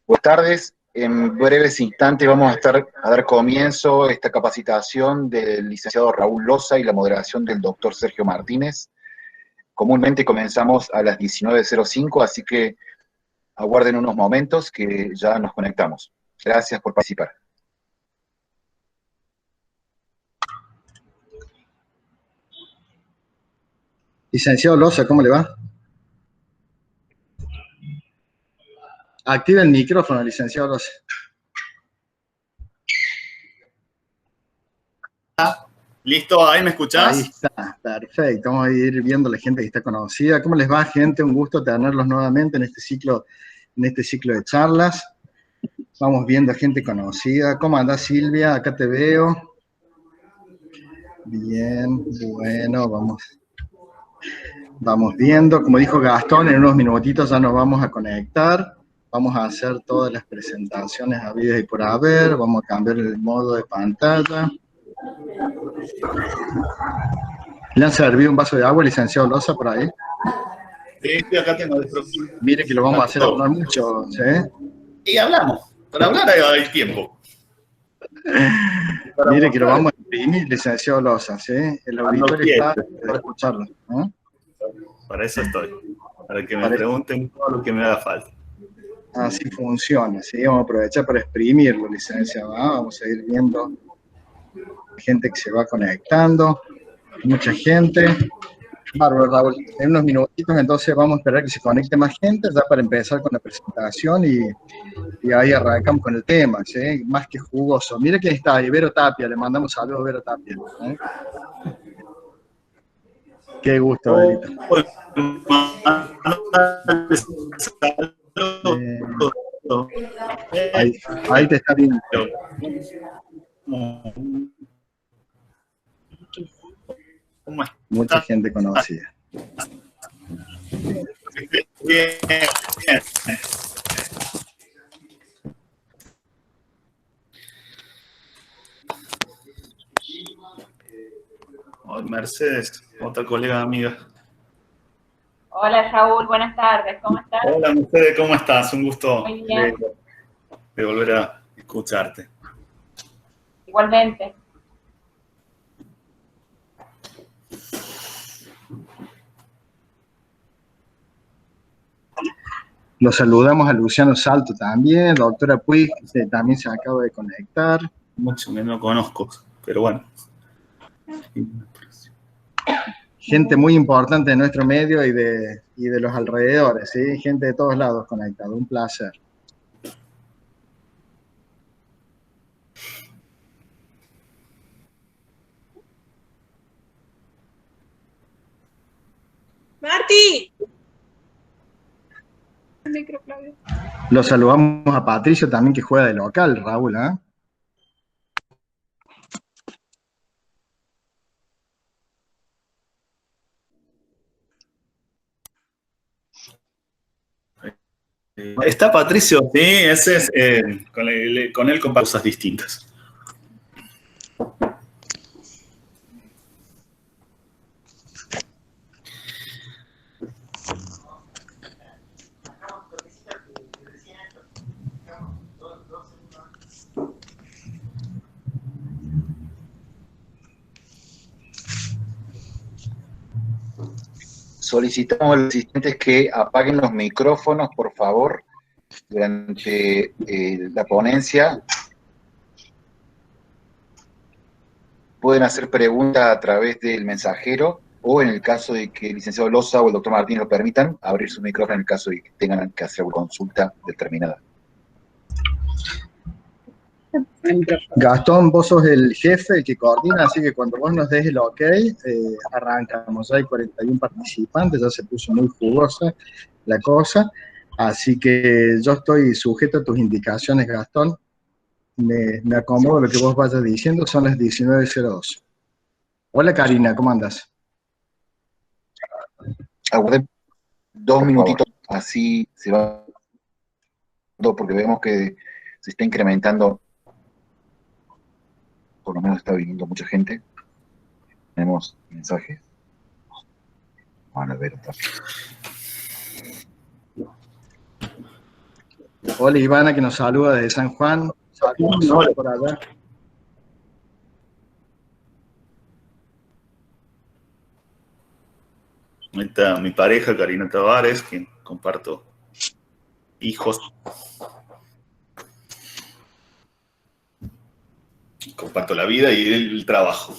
Buenas tardes. En breves instantes vamos a dar comienzo a esta capacitación del licenciado Raúl Loza y la moderación del doctor Sergio Martínez. Comúnmente comenzamos a las 19:05, así que aguarden unos momentos que ya nos conectamos. Gracias por participar. Licenciado Loza, ¿cómo le va? Activa el micrófono, licenciado Loza. ¿Listo? ¿Ahí me escuchás? Ahí está, perfecto. Vamos a ir viendo la gente que está conocida. ¿Cómo les va, gente? Un gusto tenerlos nuevamente en este ciclo de charlas. Vamos viendo gente conocida. ¿Cómo andás, Silvia? Acá te veo. Bien, bueno, vamos viendo. Como dijo Gastón, en unos minutitos ya nos vamos a conectar. Vamos a hacer todas las presentaciones habidas y por haber. Vamos a cambiar el modo de pantalla. ¿Le han servido un vaso de agua, licenciado Loza, por ahí? Sí, acá tengo. Mire que lo vamos a hacer hablar mucho, ¿sí? Y hablamos. Para hablar hay tiempo. Mire que lo vamos a imprimir, licenciado Loza, ¿sí? El auditorio está para escucharlo, ¿no? Para eso estoy. Para que me pregunten todo lo que me haga falta. Así funciona, ¿sí? Vamos a aprovechar para exprimirlo, licenciado, ¿no? Vamos a ir viendo gente que se va conectando. Mucha gente. Bárbaro, Raúl. En unos minutitos, entonces vamos a esperar que se conecte más gente, ya para empezar con la presentación y ahí arrancamos con el tema, ¿sí? Más que jugoso. Mire quién está ahí, Vero Tapia, le mandamos saludos a Vero Tapia. ¿Eh? Qué gusto, Verito. Ahí te está viendo. Mucha gente conocida. Bien. Oh, Mercedes, otra colega amiga. Hola Raúl, buenas tardes, ¿cómo estás? Hola Mercedes, ¿cómo estás? Un gusto Muy bien. de volver a escucharte. Igualmente. Los saludamos a Luciano Salto también, doctora Puig, que también se acaba de conectar. Mucho menos lo conozco, pero bueno. Gente muy importante de nuestro medio y de los alrededores, ¿sí? Gente de todos lados conectada, un placer. ¡Marti! Los saludamos a Patricio también, que juega de local, Raúl, ¿eh? Está Patricio, sí, ese es, con él con pausas distintas. Solicitamos a los asistentes que apaguen los micrófonos, por favor, durante la ponencia. Pueden hacer preguntas a través del mensajero o, en el caso de que el licenciado Loza o el doctor Martínez lo permitan, abrir su micrófono en el caso de que tengan que hacer una consulta determinada. Gastón, vos sos el jefe, el que coordina, así que cuando vos nos des el ok, arrancamos. Ya hay 41 participantes, ya se puso muy jugosa la cosa, así que yo estoy sujeto a tus indicaciones, Gastón. Me acomodo lo que vos vayas diciendo, son las 19:02. Hola Karina, ¿cómo andas? Aguarden 2 minutitos, así se va, porque vemos que se está incrementando. Por lo menos está viniendo mucha gente. Tenemos mensajes. Van a ver otra. Hola Ivana, que nos saluda desde San Juan. Saludos Hola. por allá. Ahí está mi pareja, Karina Tavares, que comparto hijos. Comparto la vida y el trabajo.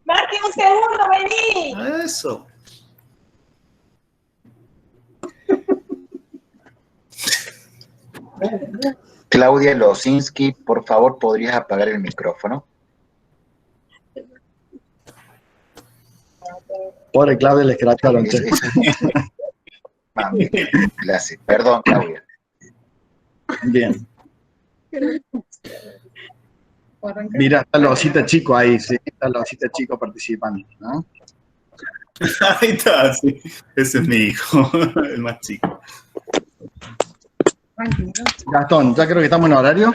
Marti, un segundo, vení. Eso. Claudia Losinski, por favor, ¿podrías apagar el micrófono? Pobre Claudia, le escracharon. Mami, clase. Perdón, Claudia. Bien. Mira, está la osita chico ahí, sí, está la osita chico participando, ¿no? Ahí está, sí. Ese es mi hijo, el más chico. Gastón, ya creo que estamos en horario.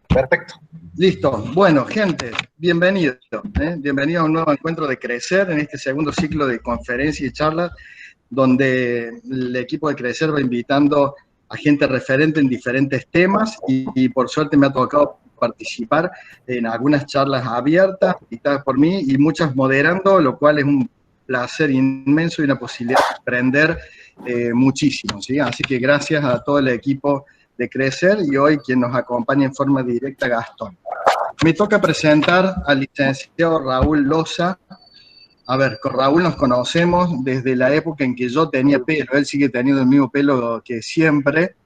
Perfecto. Listo. Bueno, gente, bienvenidos. Bienvenidos a un nuevo encuentro de Crecer en este segundo ciclo de conferencias y charlas, donde el equipo de Crecer va invitando a gente referente en diferentes temas y por suerte me ha tocado participar en algunas charlas abiertas, dictadas por mí, y muchas moderando, lo cual es un placer inmenso y una posibilidad de aprender muchísimo, ¿sí? Así que gracias a todo el equipo de Crecer y hoy quien nos acompaña en forma directa, Gastón. Me toca presentar al licenciado Raúl Loza. A ver, con Raúl nos conocemos desde la época en que yo tenía pelo, él sigue teniendo el mismo pelo que siempre,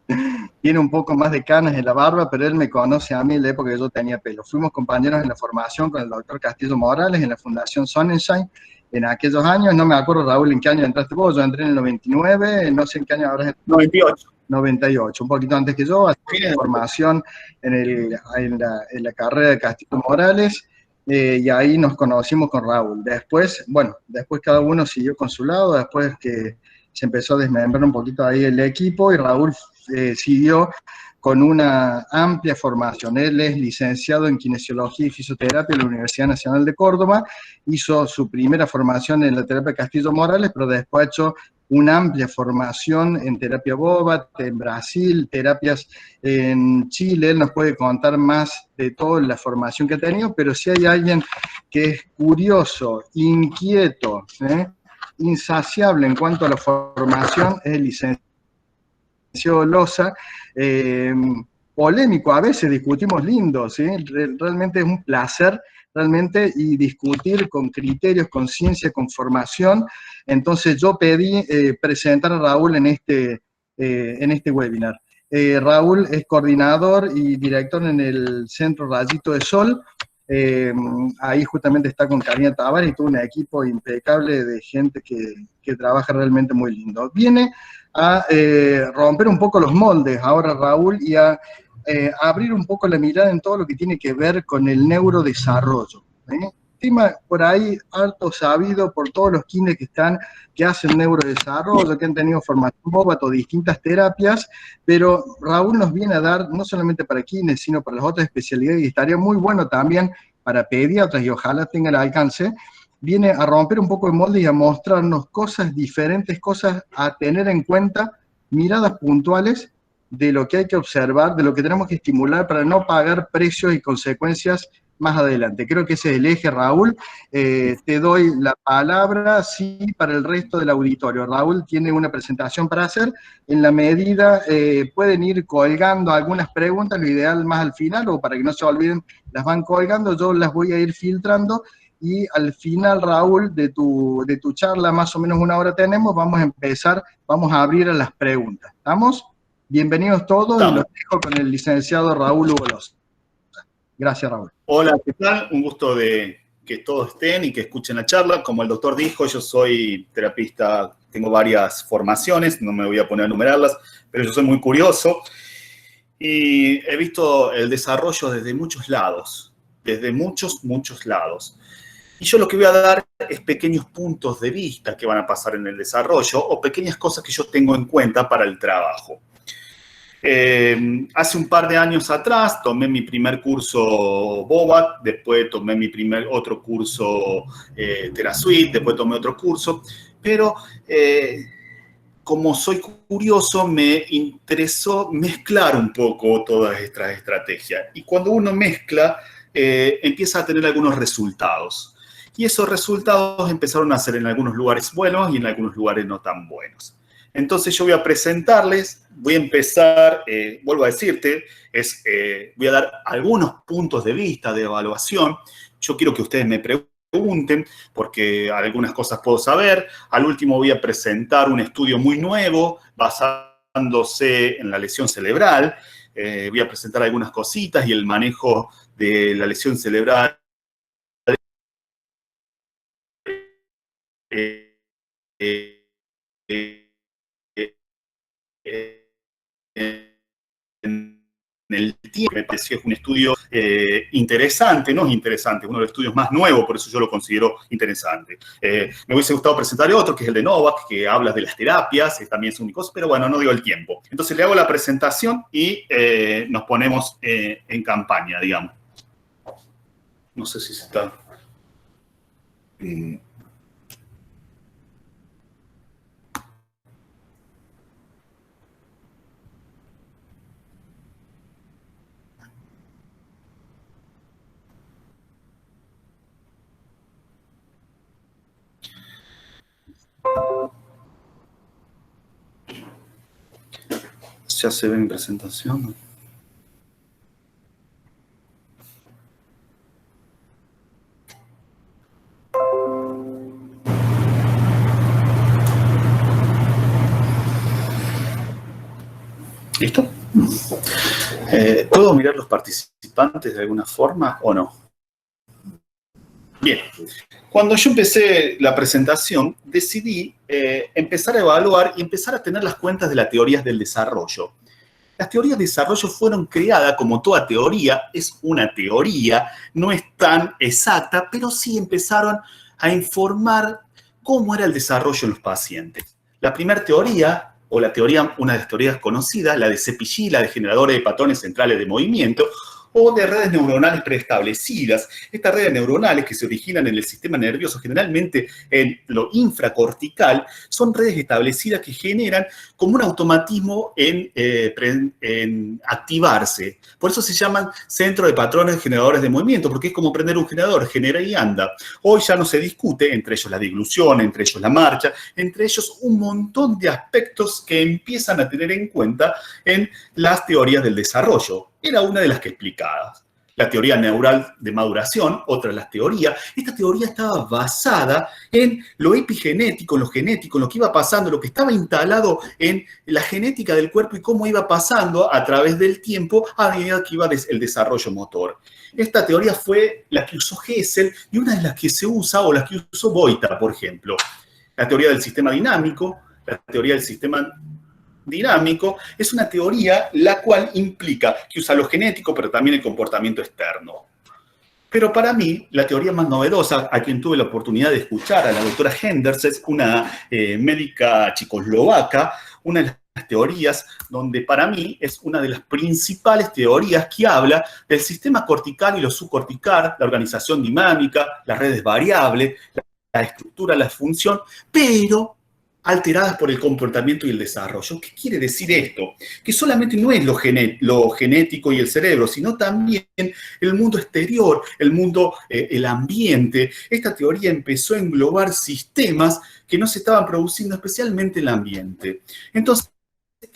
tiene un poco más de canas en la barba, pero él me conoce a mí en la época que yo tenía pelo. Fuimos compañeros en la formación con el doctor Castillo Morales en la Fundación Sonnenschein en aquellos años. No me acuerdo, Raúl, en qué año entraste vos. Yo entré en el 99, no sé en qué año habrás entrado. 98. 98, un poquito antes que yo, hacía formación en la carrera de Castillo Morales, y ahí nos conocimos con Raúl. Después, bueno, después cada uno siguió con su lado, después que se empezó a desmembrar un poquito ahí el equipo, y Raúl siguió con una amplia formación. Él es licenciado en Kinesiología y Fisioterapia en la Universidad Nacional de Córdoba, hizo su primera formación en la terapia Castillo Morales, pero después ha hecho una amplia formación en terapia Bobat, en Brasil, terapias en Chile. Él nos puede contar más de toda la formación que ha tenido, pero si hay alguien que es curioso, inquieto, insaciable en cuanto a la formación, es el licenciado Loza. Polémico, a veces discutimos lindo, ¿sí? Realmente es un placer realmente y discutir con criterios, con ciencia, con formación. Entonces yo pedí presentar a Raúl en este webinar. Raúl es coordinador y director en el Centro Rayito de Sol. Ahí justamente está con Karina Tavares y todo un equipo impecable de gente que trabaja realmente muy lindo. Viene a romper un poco los moldes ahora Raúl y a abrir un poco la mirada en todo lo que tiene que ver con el neurodesarrollo. tema por ahí harto sabido por todos los kines que hacen neurodesarrollo, que han tenido formación BOBAT o distintas terapias, pero Raúl nos viene a dar, no solamente para kines, sino para las otras especialidades, y estaría muy bueno también para pediatras, y ojalá tenga el alcance, viene a romper un poco el molde y a mostrarnos cosas diferentes, cosas a tener en cuenta, miradas puntuales de lo que hay que observar, de lo que tenemos que estimular para no pagar precios y consecuencias más adelante. Creo que ese es el eje, Raúl. Te doy la palabra, sí, para el resto del auditorio. Raúl tiene una presentación para hacer. En la medida, pueden ir colgando algunas preguntas, lo ideal más al final, o para que no se olviden, las van colgando, yo las voy a ir filtrando, y al final, Raúl, de tu charla, más o menos una hora tenemos, vamos a empezar, vamos a abrir a las preguntas. ¿Estamos? Bienvenidos todos, y los dejo con el licenciado Raúl Hugo Loza. Gracias, Raúl. Hola, ¿qué tal? Un gusto de que todos estén y que escuchen la charla. Como el doctor dijo, yo soy terapista, tengo varias formaciones, no me voy a poner a enumerarlas, pero yo soy muy curioso y he visto el desarrollo desde muchos lados, desde muchos lados. Y yo lo que voy a dar es pequeños puntos de vista que van a pasar en el desarrollo o pequeñas cosas que yo tengo en cuenta para el trabajo. Hace un par de años atrás tomé mi primer curso BOBAT, después tomé mi otro curso TeraSuite, después tomé otro curso, pero como soy curioso me interesó mezclar un poco todas estas estrategias. Y cuando uno mezcla, empieza a tener algunos resultados. Y esos resultados empezaron a ser en algunos lugares buenos y en algunos lugares no tan buenos. Entonces yo voy a presentarles, voy a empezar, vuelvo a decirte, voy a dar algunos puntos de vista de evaluación. Yo quiero que ustedes me pregunten, porque algunas cosas puedo saber. Al último voy a presentar un estudio muy nuevo, basándose en la lesión cerebral. Voy a presentar algunas cositas y el manejo de la lesión cerebral. En el tiempo, me pareció un estudio interesante, no es interesante, es uno de los estudios más nuevos, por eso yo lo considero interesante. Me hubiese gustado presentar otro, que es el de Novak, que habla de las terapias, también es un cosa, pero bueno, no dio el tiempo. Entonces le hago la presentación y nos ponemos en campaña, digamos. No sé si se está... Ya se ve mi presentación. ¿Listo? ¿Puedo mirar los participantes de alguna forma o no? Bien. Cuando yo empecé la presentación, decidí empezar a evaluar y empezar a tener las cuentas de las teorías del desarrollo. Las teorías de desarrollo fueron creadas, como toda teoría, es una teoría, no es tan exacta, pero sí empezaron a informar cómo era el desarrollo en los pacientes. La primera teoría, o la teoría, una de las teorías conocidas, la de Cepillí, la de generadores de patrones centrales de movimiento, o de redes neuronales preestablecidas. Estas redes neuronales que se originan en el sistema nervioso, generalmente en lo infracortical, son redes establecidas que generan como un automatismo en activarse. Por eso se llaman centros de patrones generadores de movimiento, porque es como prender un generador, genera y anda. Hoy ya no se discute, entre ellos la diglución, entre ellos la marcha, entre ellos un montón de aspectos que empiezan a tener en cuenta en las teorías del desarrollo. Era una de las que explicaba. La teoría neural de maduración, otra de las teorías. Esta teoría estaba basada en lo epigenético, en lo genético, en lo que iba pasando, lo que estaba instalado en la genética del cuerpo y cómo iba pasando a través del tiempo a medida que iba el desarrollo motor. Esta teoría fue la que usó Hessel y una de las que se usa, o las que usó Boita, por ejemplo. La teoría del sistema dinámico, la teoría del sistema dinámico, es una teoría la cual implica que usa lo genético, pero también el comportamiento externo. Pero para mí, la teoría más novedosa, a quien tuve la oportunidad de escuchar, a la doctora Henders, es una médica checoslovaca, una de las teorías donde para mí es una de las principales teorías que habla del sistema cortical y lo subcortical, la organización dinámica, las redes variables, la estructura, la función, pero alteradas por el comportamiento y el desarrollo. ¿Qué quiere decir esto? Que solamente no es lo genético y el cerebro, sino también el mundo exterior, el mundo, el ambiente. Esta teoría empezó a englobar sistemas que no se estaban produciendo, especialmente el ambiente. Entonces,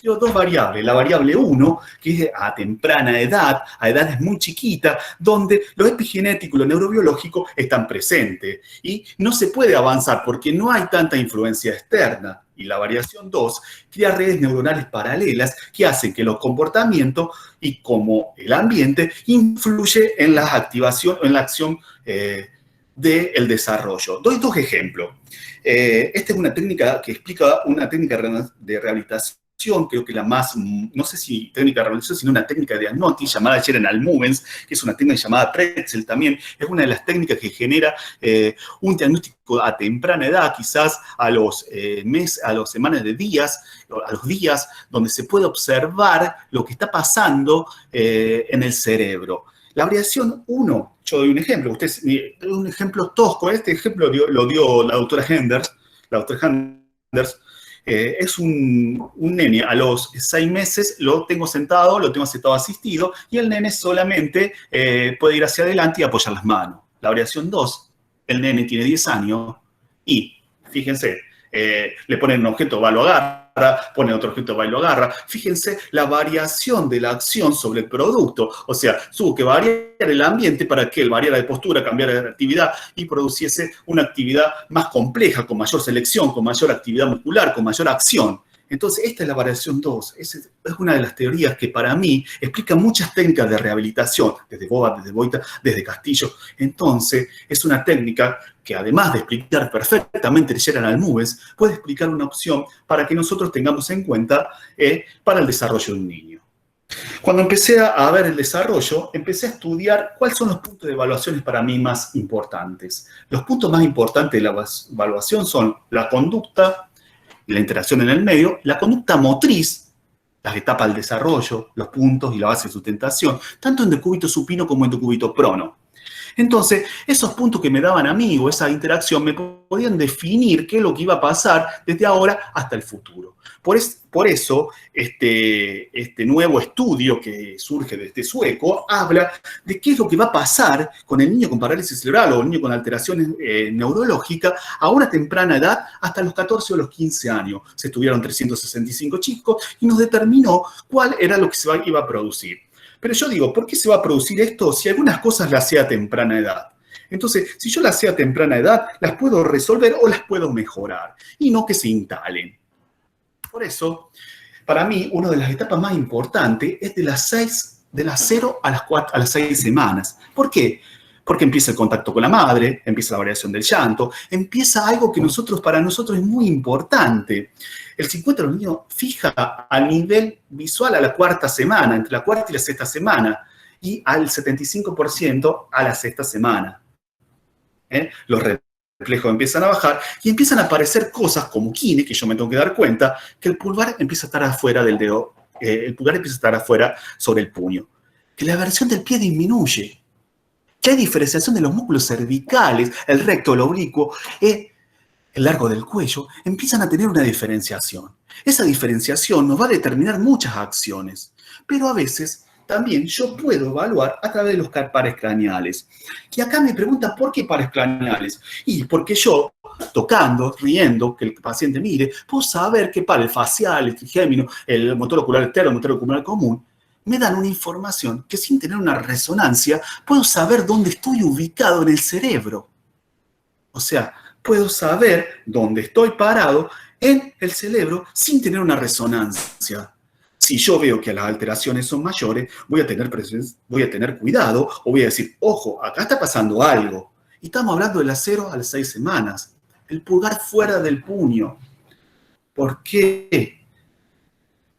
creó dos variables. La variable 1, que es a temprana edad, a edades muy chiquitas, donde lo epigenético y lo neurobiológico están presentes. Y no se puede avanzar porque no hay tanta influencia externa. Y la variación 2 crea redes neuronales paralelas que hacen que los comportamientos y como el ambiente influye en la activación, en la acción del desarrollo. Doy dos ejemplos. Esta es una técnica que explica una técnica de rehabilitación, creo que la más, no sé si técnica de rehabilitación, sino una técnica de diagnóstico llamada General Movens, que es una técnica llamada Pretzel también, es una de las técnicas que genera un diagnóstico a temprana edad, quizás a los meses, a las semanas de días, a los días, donde se puede observar lo que está pasando en el cerebro. La variación 1, yo doy un ejemplo, un ejemplo tosco, este ejemplo lo dio la doctora Henders, es un nene a los 6 meses, lo tengo sentado asistido, y el nene solamente puede ir hacia adelante y apoyar las manos. La variación 2, el nene tiene 10 años y, fíjense, le ponen un objeto, va, lo agarra, pone otro objeto, va y lo agarra. Fíjense la variación de la acción sobre el producto. O sea, tuvo que variar el ambiente para que él variara de postura, cambiara de actividad y produciese una actividad más compleja, con mayor selección, con mayor actividad muscular, con mayor acción. Entonces, esta es la variación 2. Es una de las teorías que para mí explica muchas técnicas de rehabilitación, desde Boba, desde Boita, desde Castillo. Entonces, es una técnica que además de explicar perfectamente el General Movens, puede explicar una opción para que nosotros tengamos en cuenta para el desarrollo de un niño. Cuando empecé a ver el desarrollo, empecé a estudiar cuáles son los puntos de evaluaciones para mí más importantes. Los puntos más importantes de la evaluación son la conducta, la interacción en el medio, la conducta motriz, las etapas del desarrollo, los puntos y la base de sustentación, tanto en decúbito supino como en decúbito prono. Entonces, esos puntos que me daban a mí o esa interacción me podían definir qué es lo que iba a pasar desde ahora hasta el futuro. Por eso, este nuevo estudio que surge de este sueco habla de qué es lo que va a pasar con el niño con parálisis cerebral o el niño con alteraciones neurológicas a una temprana edad hasta los 14 o los 15 años. Se estudiaron 365 chicos y nos determinó cuál era lo que se iba a producir. Pero yo digo, ¿por qué se va a producir esto si algunas cosas las hacía a temprana edad? Entonces, si yo las hacía a temprana edad, las puedo resolver o las puedo mejorar y no que se instalen. Por eso, para mí, una de las etapas más importantes es de las 0 a las 6 semanas. ¿Por qué? Porque empieza el contacto con la madre, empieza la variación del llanto, empieza algo que para nosotros es muy importante. El 50% de los niños fija a nivel visual a la 4ª semana, entre la 4ª y la 6ª semana, y al 75% a la 6ª semana. Los reflejos empiezan a bajar y empiezan a aparecer cosas como kine, que yo me tengo que dar cuenta, que el pulgar empieza a estar afuera del dedo, el pulgar empieza a estar afuera sobre el puño, que la versión del pie disminuye, que hay diferenciación de los músculos cervicales, el recto, el oblicuo, el largo del cuello, empiezan a tener una diferenciación. Esa diferenciación nos va a determinar muchas acciones, pero a veces también yo puedo evaluar a través de los pares craneales. Y acá me preguntan, ¿por qué pares craneales? Y porque yo, tocando, riendo, que el paciente mire, puedo saber qué par, el facial, el trigémino, el motor ocular externo, el motor ocular común, me dan una información que sin tener una resonancia, puedo saber dónde estoy ubicado en el cerebro. O sea, puedo saber dónde estoy parado en el cerebro sin tener una resonancia. Si yo veo que las alteraciones son mayores, voy a tener cuidado o voy a decir, ojo, acá está pasando algo. Y estamos hablando de las 0 a las 6 semanas. El pulgar fuera del puño. ¿Por qué?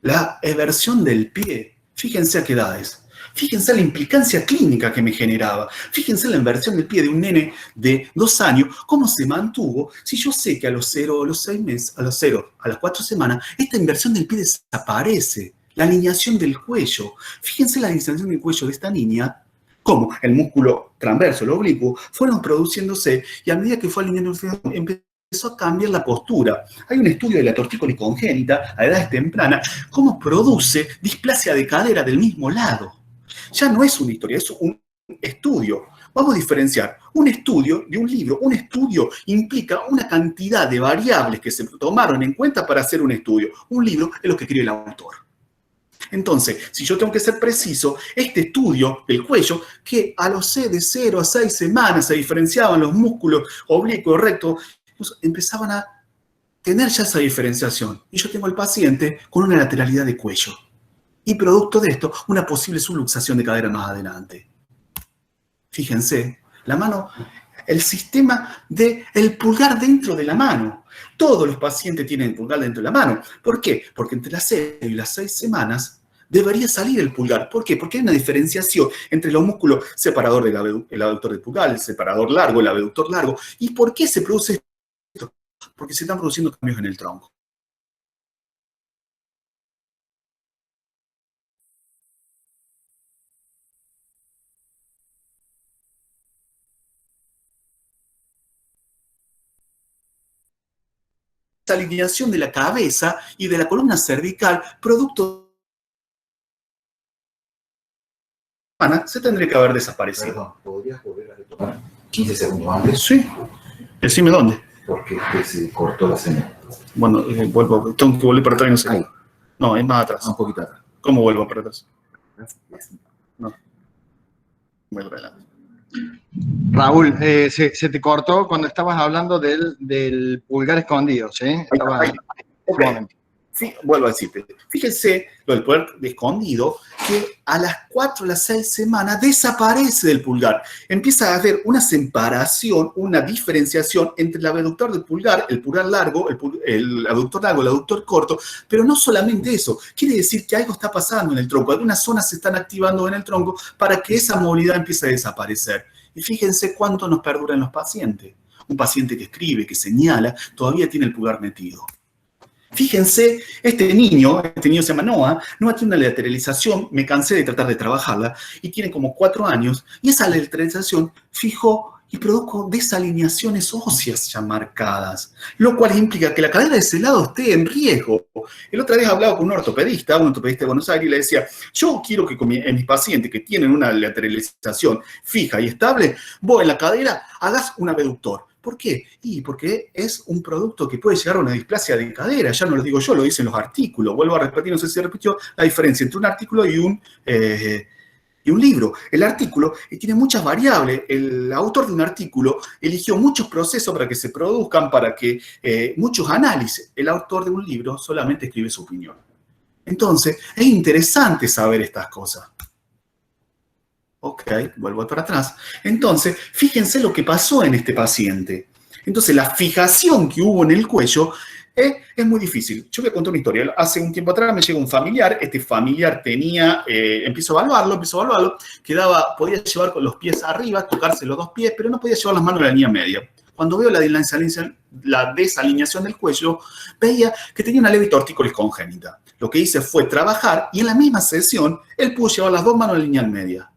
La eversión del pie. Fíjense a qué edades. Fíjense la implicancia clínica que me generaba. Fíjense la inversión del pie de un nene de 2 años, cómo se mantuvo. Si yo sé que a los 0, a los 6 meses, a las 4 semanas, esta inversión del pie desaparece. La alineación del cuello. Fíjense la alineación del cuello de esta niña, cómo el músculo transverso, el oblicuo, fueron produciéndose y a medida que fue alineándose, empezó a cambiar la postura. Hay un estudio de la tortícolis congénita a edades tempranas, cómo produce displasia de cadera del mismo lado. Ya no es una historia, es un estudio. Vamos a diferenciar un estudio de un libro. Un estudio implica una cantidad de variables que se tomaron en cuenta para hacer un estudio. Un libro es lo que escribe el autor. Entonces, si yo tengo que ser preciso, este estudio del cuello, que a los de 0 a 6 semanas se diferenciaban los músculos oblicuos, rectos, empezaban a tener ya esa diferenciación. Y yo tengo al paciente con una lateralidad de cuello. Y producto de esto, una posible subluxación de cadera más adelante. Fíjense, la mano, el sistema del pulgar dentro de la mano. Todos los pacientes tienen el pulgar dentro de la mano. ¿Por qué? Porque entre las 0 y las 6 semanas debería salir el pulgar. ¿Por qué? Porque hay una diferenciación entre los músculos separador del aductor del pulgar, el separador largo, el abductor largo. ¿Y por qué se produce esto? Porque se están produciendo cambios en el tronco. Esta alineación de la cabeza y de la columna cervical, producto se tendría que haber desaparecido. Perdón, ¿podrías volver a retomar 15 segundos antes? Sí. Decime dónde. Porque se cortó la señal. Bueno, vuelvo. Tengo que volver para atrás y no sé. Ahí. No, es más atrás. Un poquito atrás. ¿Cómo vuelvo para atrás? No. Vuelvo para adelante. Raúl, se te cortó cuando estabas hablando del pulgar escondido, ¿sí? Okay. Sí, vuelvo a decirte. Fíjense lo del pulgar escondido, que a las 4 a las 6 semanas desaparece del pulgar. Empieza a haber una separación, una diferenciación entre el abductor del pulgar, el pulgar largo, el aductor largo, el aductor corto, pero no solamente eso. Quiere decir que algo está pasando en el tronco. Algunas zonas se están activando en el tronco para que esa movilidad empiece a desaparecer. Y fíjense cuánto nos perdura en los pacientes. Un paciente que escribe, que señala, todavía tiene el pulgar metido. Fíjense, este niño se llama Noah tiene una lateralización, me cansé de tratar de trabajarla, y tiene como 4 años, y esa lateralización fijó y produjo desalineaciones óseas ya marcadas, lo cual implica que la cadera de ese lado esté en riesgo. El otra vez hablaba con un ortopedista de Buenos Aires, y le decía, yo quiero que en mis pacientes que tienen una lateralización fija y estable, vos en la cadera hagas un abductor. ¿Por qué? Y porque es un producto que puede llegar a una displasia de cadera, ya no lo digo yo, lo dicen los artículos. Vuelvo a repetir, no sé si se repitió, la diferencia entre un artículo y un libro. El artículo tiene muchas variables. El autor de un artículo eligió muchos procesos para que se produzcan, muchos análisis. El autor de un libro solamente escribe su opinión. Entonces, es interesante saber estas cosas. Ok, vuelvo para atrás. Entonces, fíjense lo que pasó en este paciente. Entonces, la fijación que hubo en el cuello es muy difícil. Yo voy a contar una historia. Hace un tiempo atrás me llegó un familiar. Este familiar tenía, empiezo a evaluarlo, podía llevar con los pies arriba, tocarse los 2 pies, pero no podía llevar las manos a la línea media. Cuando veo la desalineación del cuello, veía que tenía una leve tortícolis congénita. Lo que hice fue trabajar y en la misma sesión, él pudo llevar las 2 manos a la línea media.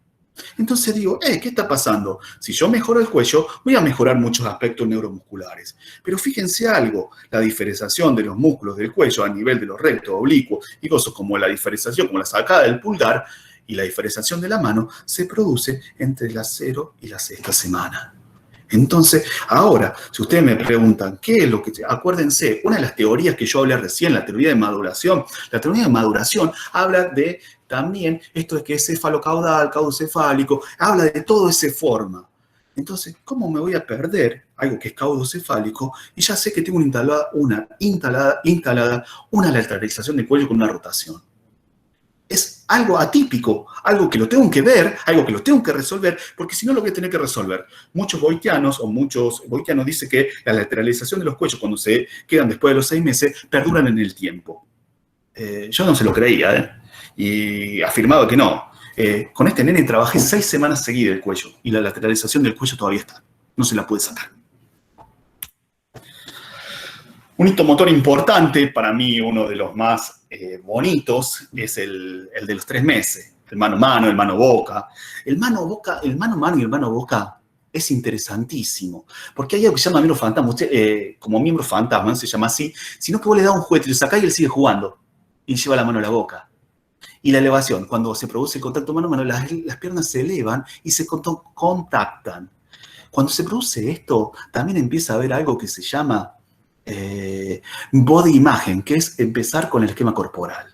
Entonces digo, ¿qué está pasando? Si yo mejoro el cuello, voy a mejorar muchos aspectos neuromusculares. Pero fíjense algo, la diferenciación de los músculos del cuello a nivel de los rectos, oblicuos y cosas como la diferenciación, como la sacada del pulgar y la diferenciación de la mano, se produce entre la 0 y la 6ª semana. Entonces, ahora, si ustedes me preguntan, ¿qué es lo que...? Acuérdense, una de las teorías que yo hablé recién, la teoría de maduración habla de también esto de que es cefalocaudal, caudocefálico, habla de todo ese forma. Entonces, ¿cómo me voy a perder algo que es caudocefálico y ya sé que tengo instalada una lateralización del cuello con una rotación? Es algo atípico, algo que lo tengo que ver, algo que lo tengo que resolver, porque si no lo voy a tener que resolver. Muchos boitianos dicen que la lateralización de los cuellos cuando se quedan después de los 6 meses perduran en el tiempo. Yo no se lo creía, y afirmaba que no. Con este nene trabajé 6 semanas seguidas el cuello y la lateralización del cuello todavía está. No se la pude sacar. Un hito motor importante, para mí uno de los más bonitos, es el de los 3 meses. El mano-mano, el mano-boca. El mano-mano y el mano-boca es interesantísimo. Porque hay algo que se llama miembro fantasma. Usted, como miembro fantasma, no se llama así, sino que vos le das un juguete y lo sacás y él sigue jugando. Y lleva la mano a la boca. Y la elevación, cuando se produce el contacto mano-mano, las piernas se elevan y se contactan. Cuando se produce esto, también empieza a haber algo que se llama body imagen, que es empezar con el esquema corporal.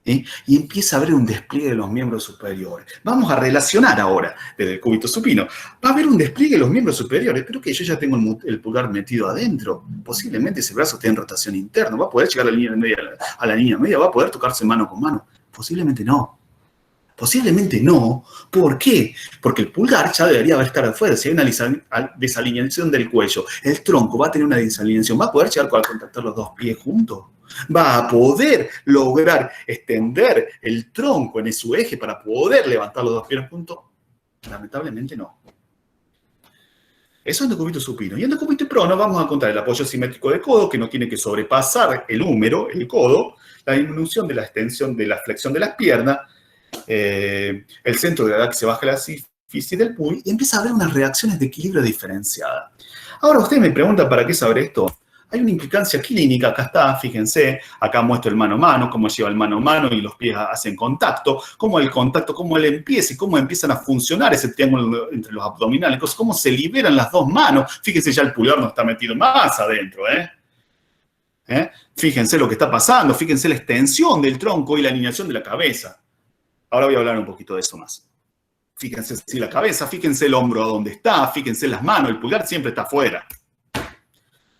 ¿Sí? Y empieza a haber un despliegue de los miembros superiores. Vamos a relacionar ahora, desde el cúbito supino, va a haber un despliegue de los miembros superiores, pero que yo ya tengo el pulgar metido adentro. Posiblemente ese brazo esté en rotación interna, va a poder llegar a la línea media, va a poder tocarse mano con mano. Posiblemente no. Posiblemente no. ¿Por qué? Porque el pulgar ya debería estar afuera. Si hay una desalineación del cuello, el tronco va a tener una desalineación. ¿Va a poder llegar a contactar los dos pies juntos? ¿Va a poder lograr extender el tronco en su eje para poder levantar los dos pies juntos? Lamentablemente no. Eso es el decúbito supino. Y en el decúbito prono vamos a encontrar el apoyo simétrico del codo, que no tiene que sobrepasar el húmero, el codo, la disminución de la extensión de la flexión de las piernas, el centro de gravedad que se baja la sífisis del puy, y empieza a haber unas reacciones de equilibrio diferenciadas. Ahora ustedes me preguntan, ¿para qué saber esto? Hay una implicancia clínica, acá está, fíjense, acá muestro el mano-mano, cómo lleva el mano-mano y los pies hacen contacto, cómo el contacto, cómo él empieza y cómo empiezan a funcionar ese triángulo entre los abdominales, cómo se liberan las dos manos. Fíjense, ya el pulgar no está metido más adentro, Fíjense lo que está pasando, fíjense la extensión del tronco y la alineación de la cabeza. Ahora voy a hablar un poquito de eso más. Fíjense si la cabeza, fíjense el hombro a dónde está, fíjense las manos, el pulgar siempre está afuera.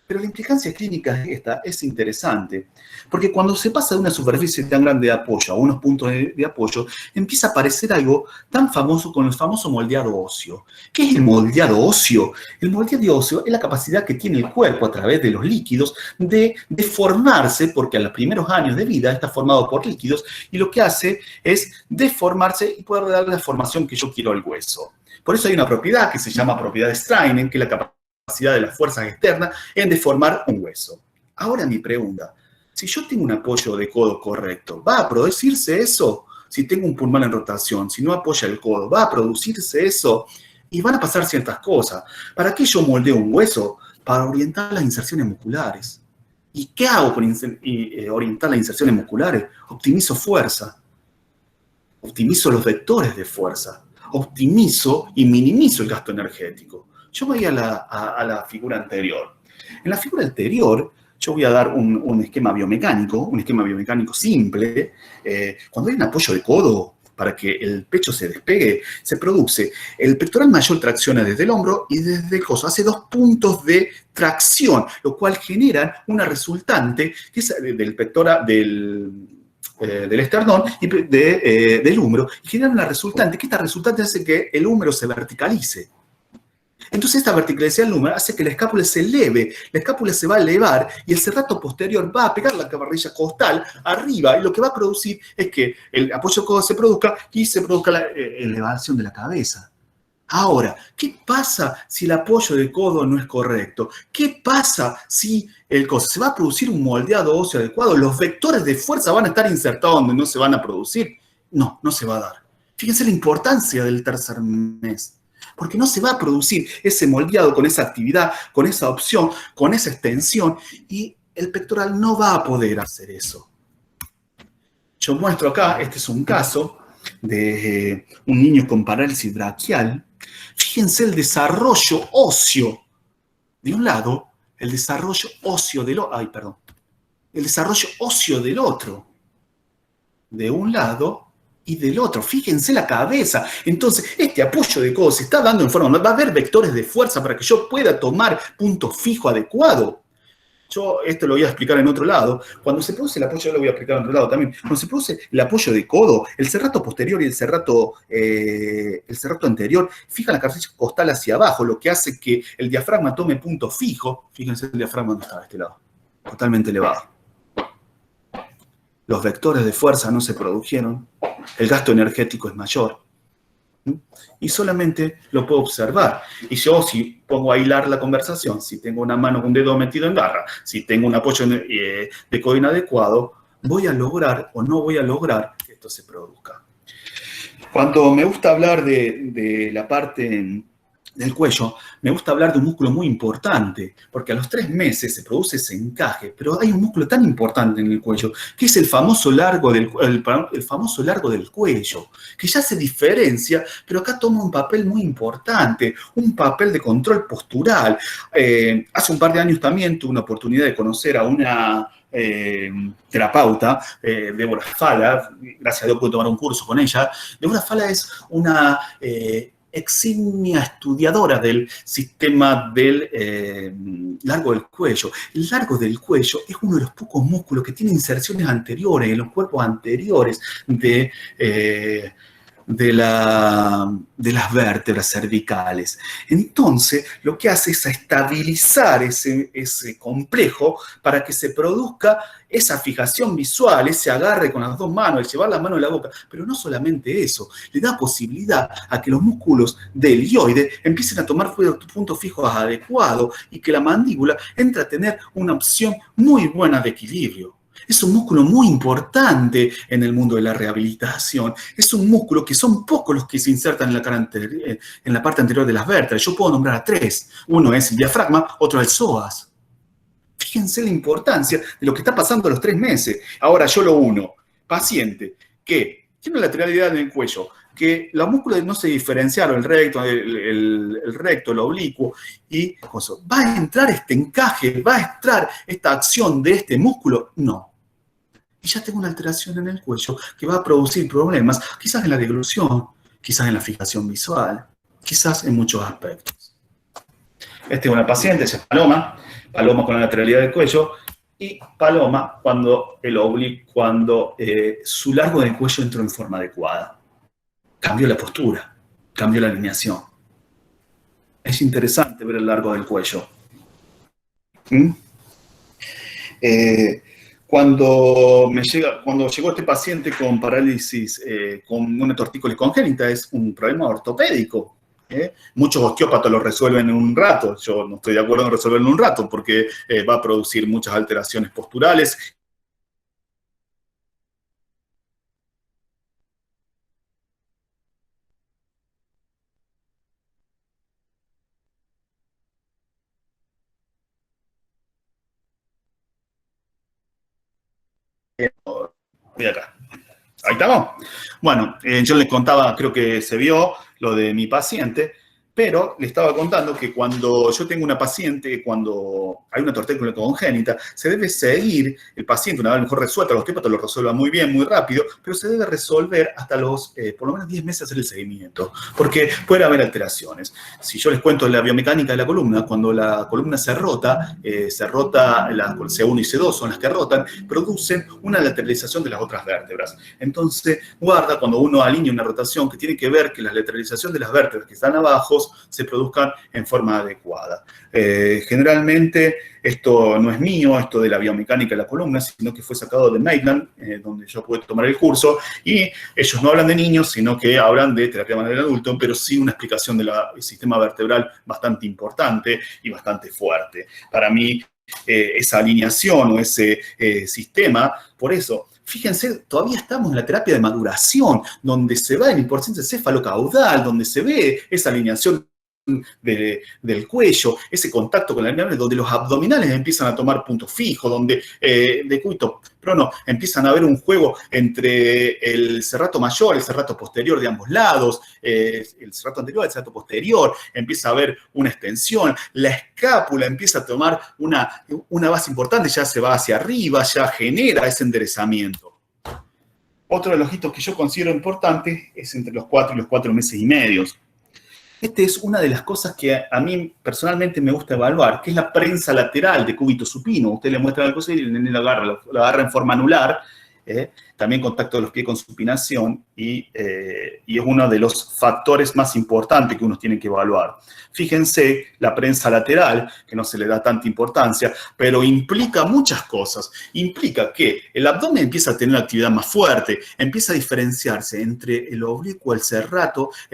Pero la implicancia clínica esta es interesante, porque cuando se pasa de una superficie tan grande de apoyo a unos puntos de apoyo, empieza a aparecer algo tan famoso con el famoso moldeado óseo. ¿Qué es el moldeado óseo? El moldeado óseo es la capacidad que tiene el cuerpo a través de los líquidos de deformarse, porque a los primeros años de vida está formado por líquidos, y lo que hace es deformarse y poder darle la formación que yo quiero al hueso. Por eso hay una propiedad que se llama propiedad de Steinen, que es la capacidad de las fuerzas externas en deformar un hueso. Ahora mi pregunta, si yo tengo un apoyo de codo correcto, ¿va a producirse eso? Si tengo un pulmón en rotación, si no apoya el codo, ¿va a producirse eso? Y van a pasar ciertas cosas. ¿Para qué yo moldeo un hueso? Para orientar las inserciones musculares. ¿Y qué hago con orientar las inserciones musculares? Optimizo fuerza. Optimizo los vectores de fuerza. Optimizo y minimizo el gasto energético. Yo voy a la figura anterior. En la figura anterior, yo voy a dar un esquema biomecánico simple. Cuando hay un apoyo de codo, para que el pecho se despegue, se produce. El pectoral mayor tracciona desde el hombro y desde el codo. Hace 2 puntos de tracción, lo cual genera una resultante que es del pectoral, del esternón y del húmero. Y genera una resultante, que esta resultante hace que el húmero se verticalice. Entonces esta verticalización del húmero hace que la escápula se eleve, la escápula se va a elevar y el serrato posterior va a pegar la barrilla costal arriba y lo que va a producir es que el apoyo codo se produzca y se produzca la elevación de la cabeza. Ahora, ¿qué pasa si el apoyo de codo no es correcto? ¿Qué pasa si el codo se va a producir un moldeado óseo adecuado? ¿Los vectores de fuerza van a estar insertados donde no se van a producir? No, no se va a dar. Fíjense la importancia del tercer mes. Porque no se va a producir ese moldeado con esa actividad, con esa opción, con esa extensión, y el pectoral no va a poder hacer eso. Yo muestro acá, este es un caso de un niño con parálisis braquial. Fíjense el desarrollo óseo de un lado, el desarrollo óseo del otro. El desarrollo óseo del otro. De un lado y del otro. Fíjense la cabeza. Entonces, este apoyo de codo se está dando en forma, va a haber vectores de fuerza para que yo pueda tomar punto fijo adecuado. Yo esto lo voy a explicar en otro lado. Cuando se produce el apoyo, yo lo voy a explicar en otro lado también. Cuando se produce el apoyo de codo, el serrato posterior y el serrato anterior fijan la cabeza costal hacia abajo, lo que hace que el diafragma tome punto fijo. Fíjense el diafragma donde está, de este lado. Totalmente elevado. los vectores de fuerza no se produjeron, el gasto energético es mayor. Y solamente lo puedo observar. Y yo, si pongo a hilar la conversación, si tengo una mano con un dedo metido en garra, si tengo un apoyo de codo inadecuado, voy a lograr o no voy a lograr que esto se produzca. Cuando me gusta hablar de la parte del cuello, me gusta hablar de un músculo muy importante, porque a los 3 meses se produce ese encaje, pero hay un músculo tan importante en el cuello, que es el famoso largo del cuello, que ya se diferencia, pero acá toma un papel muy importante, un papel de control postural. Hace un par de años también tuve una oportunidad de conocer a una terapeuta, Débora Fala, gracias a Dios pude tomar un curso con ella. Débora Fala es una eximia estudiadora del sistema del largo del cuello. El largo del cuello es uno de los pocos músculos que tiene inserciones anteriores en los cuerpos anteriores de las vértebras cervicales. Entonces, lo que hace es estabilizar ese complejo para que se produzca esa fijación visual, ese agarre con las 2 manos, el llevar la mano a la boca. Pero no solamente eso, le da posibilidad a que los músculos del ilioide empiecen a tomar puntos fijos adecuados y que la mandíbula entre a tener una opción muy buena de equilibrio. Es un músculo muy importante en el mundo de la rehabilitación. Es un músculo que son pocos los que se insertan en la parte anterior de las vértebras. Yo puedo nombrar a 3. Uno es el diafragma, otro es el psoas. Fíjense la importancia de lo que está pasando a los 3 meses. Ahora yo lo uno. Paciente que tiene una lateralidad en el cuello, que los músculos no se diferenciaron, el recto, el oblicuo, y ¿va a entrar este encaje? ¿Va a entrar esta acción de este músculo? No. Y ya tengo una alteración en el cuello que va a producir problemas, quizás en la deglución, quizás en la fijación visual, quizás en muchos aspectos. Esta es una paciente, es Paloma con la lateralidad del cuello, y Paloma cuando su largo del cuello entró en forma adecuada. Cambió la postura, cambió la alineación. Es interesante ver el largo del cuello. Cuando llegó este paciente con parálisis, con una tortícolis congénita, es un problema ortopédico. Muchos osteópatas lo resuelven en un rato. Yo no estoy de acuerdo en resolverlo en un rato porque va a producir muchas alteraciones posturales. Voy acá. Ahí estamos. Bueno, yo les contaba, creo que se vio lo de mi paciente, pero le estaba contando que cuando yo tengo una paciente, cuando hay una tortícolis congénita, se debe seguir el paciente, una vez mejor resuelta, el osteópata lo resuelva muy bien, muy rápido, pero se debe resolver hasta los, por lo menos 10 meses hacer el seguimiento, porque puede haber alteraciones. Si yo les cuento la biomecánica de la columna, cuando la columna se rota, la C1 y C2 son las que rotan, producen una lateralización de las otras vértebras. Entonces, guarda cuando uno alinea una rotación que tiene que ver que la lateralización de las vértebras que están abajo se produzcan en forma adecuada. Generalmente, esto no es mío, esto de la biomecánica de la columna, sino que fue sacado de Maitland, donde yo pude tomar el curso, y ellos no hablan de niños, sino que hablan de terapia manual del adulto, pero sí una explicación del sistema vertebral bastante importante y bastante fuerte. Para mí, esa alineación o ese sistema, por eso, fíjense, todavía estamos en la terapia de maduración, donde se va el importante cefalocaudal, donde se ve esa alineación del cuello, ese contacto con la línea, donde los abdominales empiezan a tomar puntos fijos, donde de cúbito prono empiezan a haber un juego entre el serrato mayor, el serrato posterior de ambos lados, el serrato anterior, el serrato posterior, empieza a haber una extensión, la escápula empieza a tomar una base importante, ya se va hacia arriba, ya genera ese enderezamiento. Otro de los hitos que yo considero importante es entre los 4 y los 4 meses y medio. Esta es una de las cosas que a mí personalmente me gusta evaluar, que es la prensa lateral de cúbito supino. Usted le muestra la cosa y el nene la agarra en forma anular. también contacto de los pies con supinación y es uno de los factores más importantes que uno tiene que evaluar. Fíjense, la prensa lateral, que no se le da tanta importancia, pero implica muchas cosas. Implica que el abdomen empieza a tener una actividad más fuerte, empieza a diferenciarse entre el oblicuo y el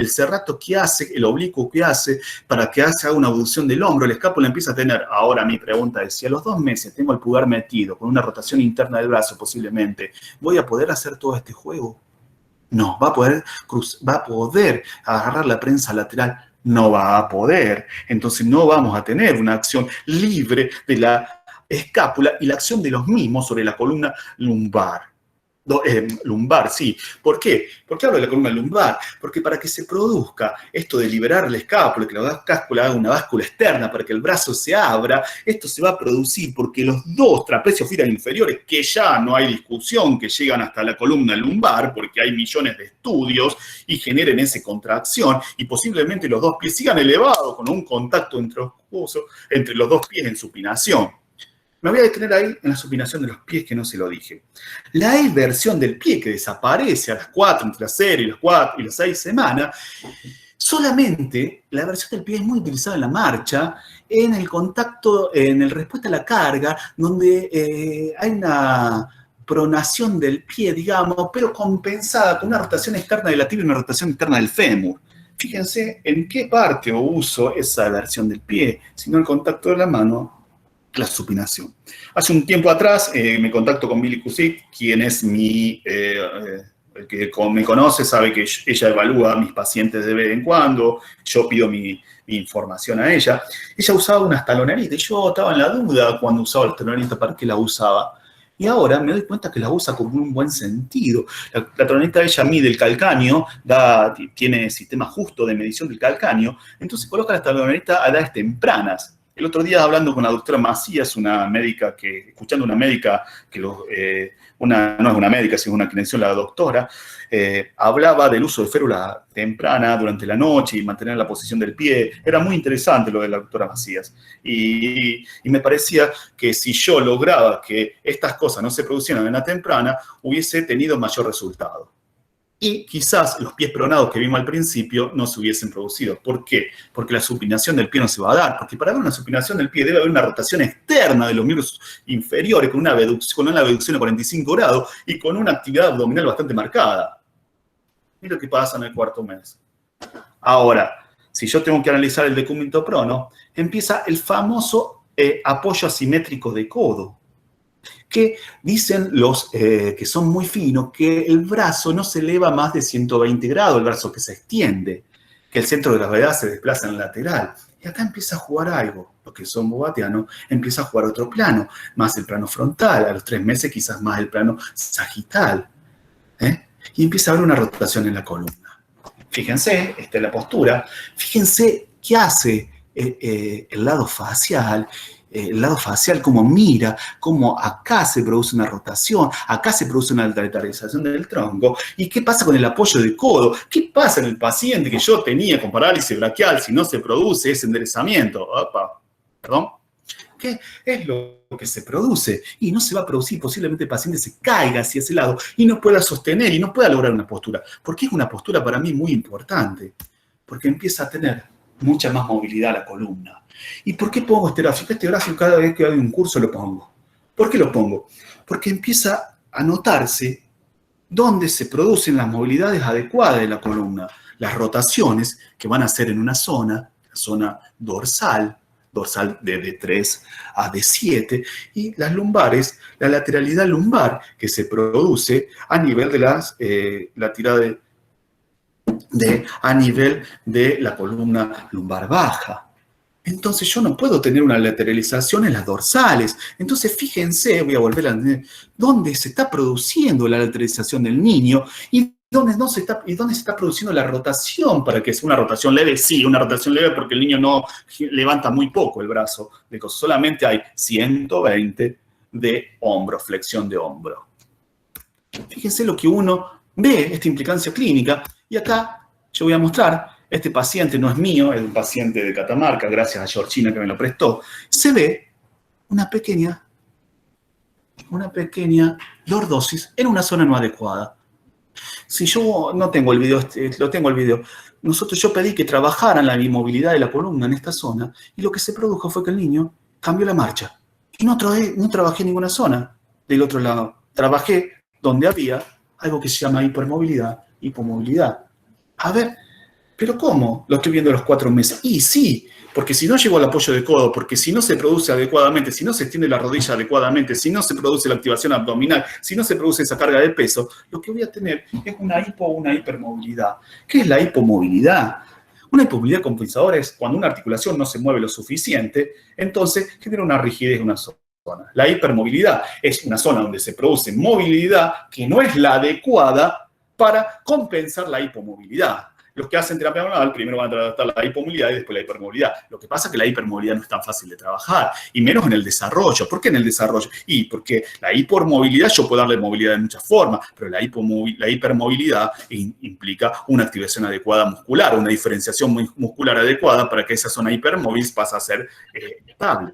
serrato que hace, el oblicuo que hace, para que haga una abducción del hombro, el escápula empieza a tener. Ahora mi pregunta es, si a los 2 meses tengo el pulgar metido con una rotación interna del brazo posiblemente, ¿voy a poder hacer todo este juego? No. ¿Va a poder agarrar la prensa lateral? No va a poder. Entonces no vamos a tener una acción libre de la escápula y la acción de los mismos sobre la columna lumbar. Lumbar, sí. ¿Por qué? ¿Por qué hablo de la columna lumbar? Porque para que se produzca esto de liberar la escápula, que la escápula haga una báscula externa para que el brazo se abra, esto se va a producir porque los 2 trapecios filas inferiores, que ya no hay discusión, que llegan hasta la columna lumbar, porque hay millones de estudios y generen esa contracción, y posiblemente los 2 pies sigan elevados con un contacto entre los 2 pies en supinación. Me voy a detener ahí en la supinación de los pies, que no se lo dije. La eversión del pie, que desaparece a las 4, entre las 0 y las 4 y las 6 semanas, solamente la eversión del pie es muy utilizada en la marcha, en el contacto, en el respuesta a la carga, donde hay una pronación del pie, digamos, pero compensada con una rotación externa de la tibia y una rotación interna del fémur. Fíjense en qué parte uso esa eversión del pie, sino el contacto de la mano, la supinación. Hace un tiempo atrás me contacto con Billy Cusick, quien es el que me conoce sabe que ella evalúa a mis pacientes de vez en cuando, yo pido mi información a ella. Ella usaba unas taloneritas y yo estaba en la duda cuando usaba las taloneritas para qué la usaba. Y ahora me doy cuenta que la usa con un buen sentido. La taloneta de ella mide el calcáneo, tiene sistema justo de medición del calcáneo, entonces coloca las taloneritas a edades tempranas. El otro día, hablando con la doctora Macías, escuchando una médica, no es una médica, sino una credencial, la doctora, hablaba del uso de férula temprana durante la noche y mantener la posición del pie. Era muy interesante lo de la doctora Macías. Y me parecía que si yo lograba que estas cosas no se producieran en la temprana, hubiese tenido mayor resultado. Y quizás los pies pronados que vimos al principio no se hubiesen producido. ¿Por qué? Porque la supinación del pie no se va a dar. Porque para haber una supinación del pie debe haber una rotación externa de los miembros inferiores con una abducción a 45 grados y con una actividad abdominal bastante marcada. Mira lo que pasa en el 4º mes. Ahora, si yo tengo que analizar el decúbito prono, empieza el famoso apoyo asimétrico de codo, que dicen los que son muy finos que el brazo no se eleva más de 120 grados, el brazo que se extiende, que el centro de gravedad se desplaza en el lateral. Y acá empieza a jugar algo. Los que son bobatianos empieza a jugar otro plano, más el plano frontal, a los 3 meses quizás más el plano sagital. Y empieza a haber una rotación en la columna. Fíjense, esta es la postura. Fíjense qué hace el lado facial. El lado facial, cómo mira, cómo acá se produce una rotación, acá se produce una lateralización del tronco. ¿Y qué pasa con el apoyo de codo? ¿Qué pasa en el paciente que yo tenía con parálisis braquial si no se produce ese enderezamiento? ¿Perdón? ¿Qué es lo que se produce? Y no se va a producir, posiblemente el paciente se caiga hacia ese lado y no pueda sostener y no pueda lograr una postura. Porque es una postura para mí muy importante, porque empieza a tener mucha más movilidad la columna. ¿Y por qué pongo este gráfico? Este gráfico cada vez que hay un curso lo pongo. ¿Por qué lo pongo? Porque empieza a notarse dónde se producen las movilidades adecuadas de la columna. Las rotaciones que van a ser en una zona, la zona dorsal de D3 a D7, y las lumbares, la lateralidad lumbar que se produce a nivel de la tirada a nivel de la columna lumbar baja. Entonces yo no puedo tener una lateralización en las dorsales. Entonces fíjense, voy a volver a dónde se está produciendo la lateralización del niño y dónde se está produciendo la rotación para que sea una rotación leve. Sí, una rotación leve porque el niño no levanta muy poco el brazo. Solamente hay 120 de hombro, flexión de hombro. Fíjense lo que uno ve, esta implicancia clínica. Y acá yo voy a mostrar. Este paciente no es mío, es un paciente de Catamarca, gracias a Georgina que me lo prestó. Se ve una pequeña lordosis en una zona no adecuada. Si yo no tengo el video, lo tengo el video, yo pedí que trabajaran la inmovilidad de la columna en esta zona y lo que se produjo fue que el niño cambió la marcha. Y no trabajé en ninguna zona del otro lado. Trabajé donde había algo que se llama hipermovilidad, hipomovilidad. A ver, ¿pero cómo? Lo estoy viendo a los 4 meses. Y sí, porque si no llegó al apoyo de codo, porque si no se produce adecuadamente, si no se extiende la rodilla adecuadamente, si no se produce la activación abdominal, si no se produce esa carga de peso, lo que voy a tener es una hipo o una hipermovilidad. ¿Qué es la hipomovilidad? Una hipomovilidad compensadora es cuando una articulación no se mueve lo suficiente, entonces genera una rigidez en una zona. La hipermovilidad es una zona donde se produce movilidad que no es la adecuada para compensar la hipomovilidad. Los que hacen terapia manual primero van a tratar la hipomovilidad y después la hipermovilidad. Lo que pasa es que la hipermovilidad no es tan fácil de trabajar, y menos en el desarrollo. ¿Por qué en el desarrollo? Y porque la hipermovilidad yo puedo darle movilidad de muchas formas, pero la hipermovilidad implica una activación adecuada muscular, una diferenciación muscular adecuada para que esa zona hipermóvil pase a ser estable.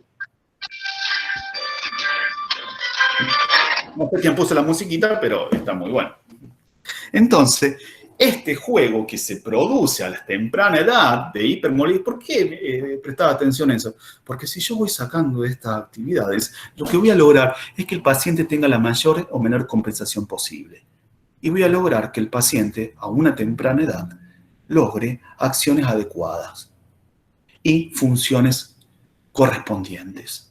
No sé quién puso la musiquita, pero está muy bueno. Entonces, este juego que se produce a la temprana edad de hipermovilidad, ¿por qué prestaba atención a eso? Porque si yo voy sacando estas actividades, lo que voy a lograr es que el paciente tenga la mayor o menor compensación posible. Y voy a lograr que el paciente, a una temprana edad, logre acciones adecuadas y funciones correspondientes.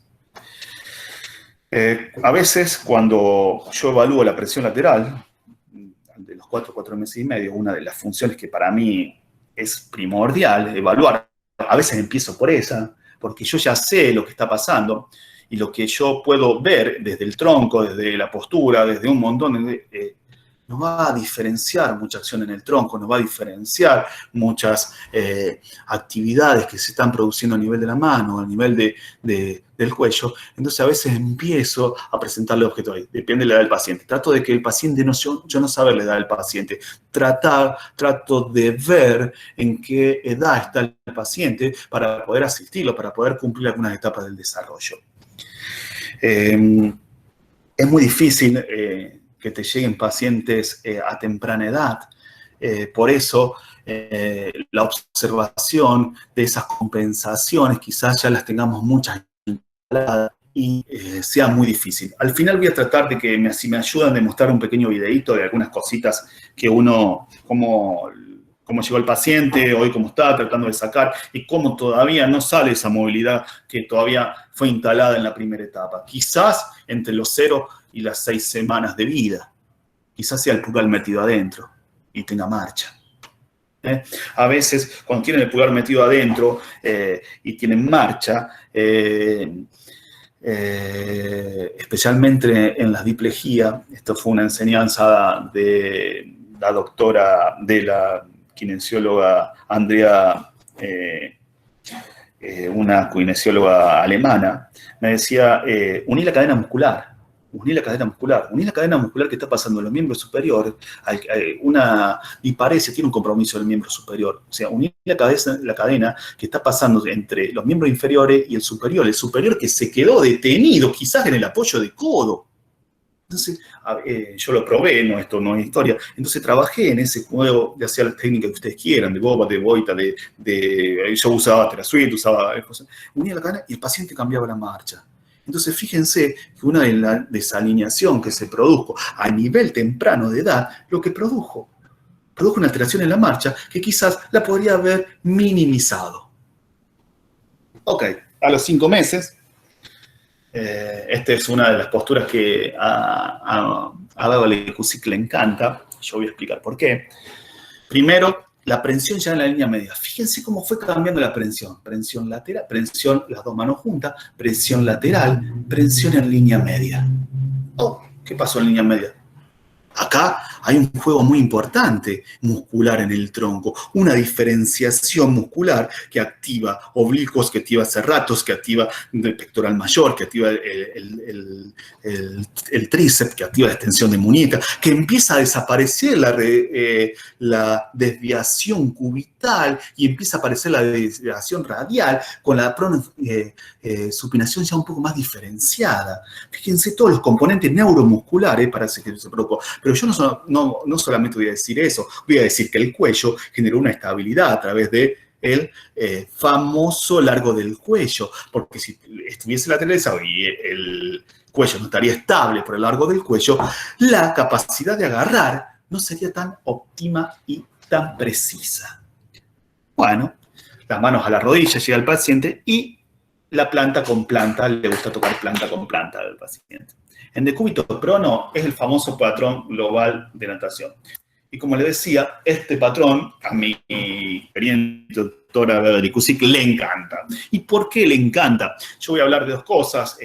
A veces, cuando yo evalúo la presión lateral, de los 4 meses y medio, una de las funciones que para mí es primordial evaluar, a veces empiezo por esa, porque yo ya sé lo que está pasando y lo que yo puedo ver desde el tronco, desde la postura, desde un montón de... nos va a diferenciar mucha acción en el tronco, nos va a diferenciar muchas actividades que se están produciendo a nivel de la mano, a nivel del cuello. Entonces a veces empiezo a presentarle objetos ahí, depende de la edad del paciente. Trato de que el paciente, yo no saber la edad del paciente, trato de ver en qué edad está el paciente para poder asistirlo, para poder cumplir algunas etapas del desarrollo. Es muy difícil que te lleguen pacientes a temprana edad. Por eso, la observación de esas compensaciones quizás ya las tengamos muchas instaladas y sea muy difícil. Al final voy a tratar de que si me ayudan de mostrar un pequeño videíto de algunas cositas que uno, cómo llegó el paciente, hoy cómo está, tratando de sacar, y cómo todavía no sale esa movilidad que todavía fue instalada en la primera etapa. Quizás entre los 0 y las 6 semanas de vida. Quizás sea el pulgar metido adentro y tenga marcha. A veces, cuando tienen el pulgar metido adentro y tienen marcha, especialmente en la diplejía, esto fue una enseñanza de la doctora, de la kinesióloga Andrea, una kinesióloga alemana, me decía, uní la cadena muscular. Unir la cadena muscular que está pasando en los miembros superiores, una disparesia tiene un compromiso del miembro superior. O sea, unir la cadena que está pasando entre los miembros inferiores y el superior que se quedó detenido quizás en el apoyo de codo. Entonces, yo lo probé, esto no es historia. Entonces trabajé en ese juego, ya sea las técnicas que ustedes quieran, de boba, de boita, yo usaba TheraSuite, usaba cosas. Unía la cadena y el paciente cambiaba la marcha. Entonces, fíjense que una de la desalineación que se produjo a nivel temprano de edad, lo que produjo una alteración en la marcha que quizás la podría haber minimizado. Ok, a los 5 meses, esta es una de las posturas que a Baba Lekusic le encanta. Yo voy a explicar por qué. Primero, la prensión ya en la línea media. Fíjense cómo fue cambiando la prensión. Prensión lateral, prensión, las dos manos juntas, prensión lateral, prensión en línea media. Oh, ¿qué pasó en línea media? Acá hay un juego muy importante muscular en el tronco, una diferenciación muscular que activa oblicuos, que activa serratos, que activa el pectoral mayor, que activa el tríceps, que activa la extensión de muñeca, que empieza a desaparecer la desviación cubital y empieza a aparecer la desviación radial con la supinación ya un poco más diferenciada. Fíjense todos los componentes neuromusculares para que se produzca. Pero yo no solamente voy a decir eso, voy a decir que el cuello generó una estabilidad a través de el famoso largo del cuello, porque si estuviese lateralizado y el cuello no estaría estable por el largo del cuello, la capacidad de agarrar no sería tan óptima y tan precisa. Bueno, las manos a la rodilla llega el paciente y la planta con planta, le gusta tocar planta con planta del paciente. En decúbito prono es el famoso patrón global de natación. Y como le decía, este patrón a mi experiencia doctora Beverly Cusick le encanta. ¿Y por qué le encanta? Yo voy a hablar de dos cosas.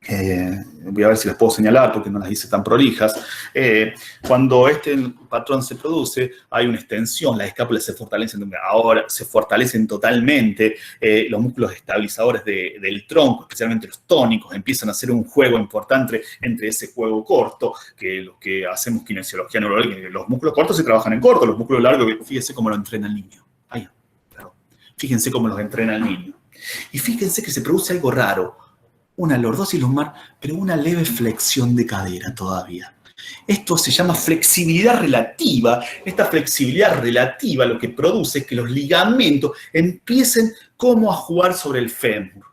Voy a ver si les puedo señalar porque no las hice tan prolijas. Cuando este patrón se produce, hay una extensión, las escápulas se fortalecen, ahora se fortalecen totalmente, los músculos estabilizadores del tronco, especialmente los tónicos, empiezan a hacer un juego importante entre ese juego corto, que lo que hacemos kinesiología neurológica, los músculos cortos se trabajan en corto, los músculos largos, fíjense cómo lo entrena el niño. Fíjense cómo los entrena el niño. Y fíjense que se produce algo raro, una lordosis lumbar, pero una leve flexión de cadera todavía. Esto se llama flexibilidad relativa. Esta flexibilidad relativa lo que produce es que los ligamentos empiecen como a jugar sobre el fémur.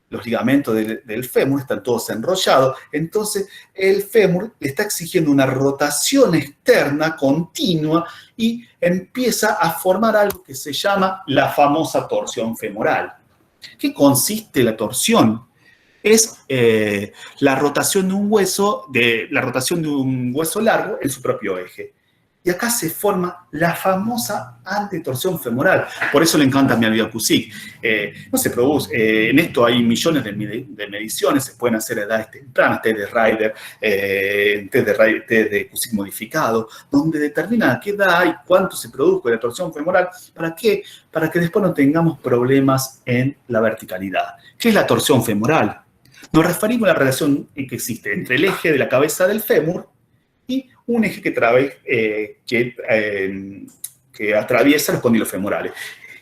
Los ligamentos del fémur están todos enrollados, entonces el fémur le está exigiendo una rotación externa continua y empieza a formar algo que se llama la famosa torsión femoral. ¿Qué consiste la torsión? Es la rotación de un hueso largo en su propio eje. Y acá se forma la famosa antetorsión femoral. Por eso le encanta a mi amiga Cusick. No se produce, en esto hay millones de mediciones, se pueden hacer a edades tempranas, test de Ryder, test de Cusick modificado, donde determinan a qué edad y cuánto se produjo la torsión femoral. ¿Para qué? Para que después no tengamos problemas en la verticalidad. ¿Qué es la torsión femoral? Nos referimos a la relación que existe entre el eje de la cabeza del fémur y un eje que atraviesa los cóndilos femorales.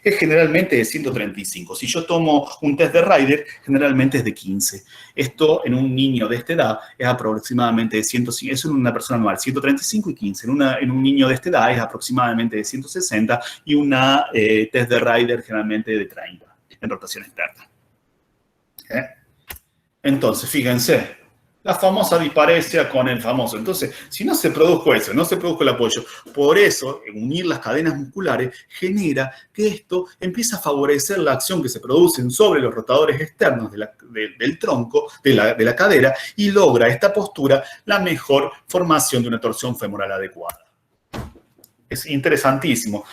Es generalmente de 135. Si yo tomo un test de Ryder, generalmente es de 15. Esto en un niño de esta edad es aproximadamente de 105. Es en una persona normal, 135 y 15. En un niño de esta edad es aproximadamente de 160 y una test de Ryder generalmente de 30 en rotación externa. Entonces, fíjense, la famosa disparesia con el famoso. Entonces, si no se produjo eso, no se produjo el apoyo, por eso, unir las cadenas musculares genera que esto empieza a favorecer la acción que se produce sobre los rotadores externos del tronco, de la cadera, y logra esta postura la mejor formación de una torsión femoral adecuada. Es interesantísimo.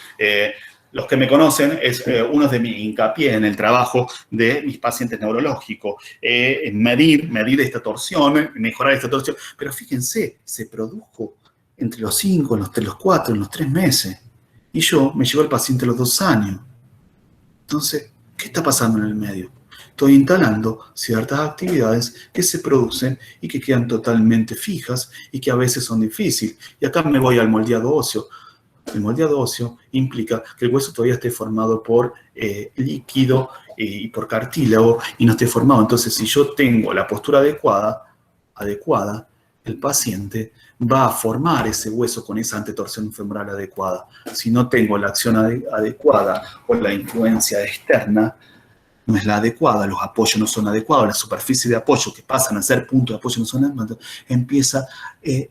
Los que me conocen es uno de mis hincapié en el trabajo de mis pacientes neurológicos. Medir esta torsión, mejorar esta torsión. Pero fíjense, se produjo entre los 5, los 4, en los 3 meses. Y yo me llevo al paciente a los 2 años. Entonces, ¿qué está pasando en el medio? Estoy instalando ciertas actividades que se producen y que quedan totalmente fijas y que a veces son difíciles. Y acá me voy al moldeado óseo. El moldeado óseo implica que el hueso todavía esté formado por líquido y por cartílago y no esté formado. Entonces, si yo tengo la postura adecuada, el paciente va a formar ese hueso con esa antetorsión femoral adecuada. Si no tengo la acción adecuada o la influencia externa, no es la adecuada, los apoyos no son adecuados, la superficie de apoyo que pasan a ser puntos de apoyo no son adecuados, empieza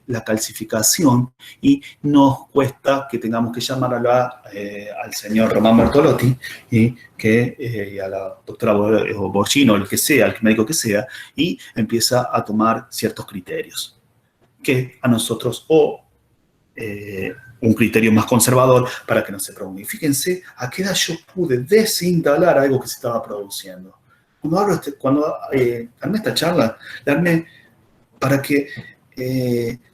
la calcificación y nos cuesta que tengamos que llamar al señor Román Bertolotti y a la doctora Borgino, el que sea, el médico que sea, y empieza a tomar ciertos criterios que a nosotros un criterio más conservador para que no se produzca. Y fíjense a qué edad yo pude desinstalar algo que se estaba produciendo. Cuando armé esta charla, la armé para que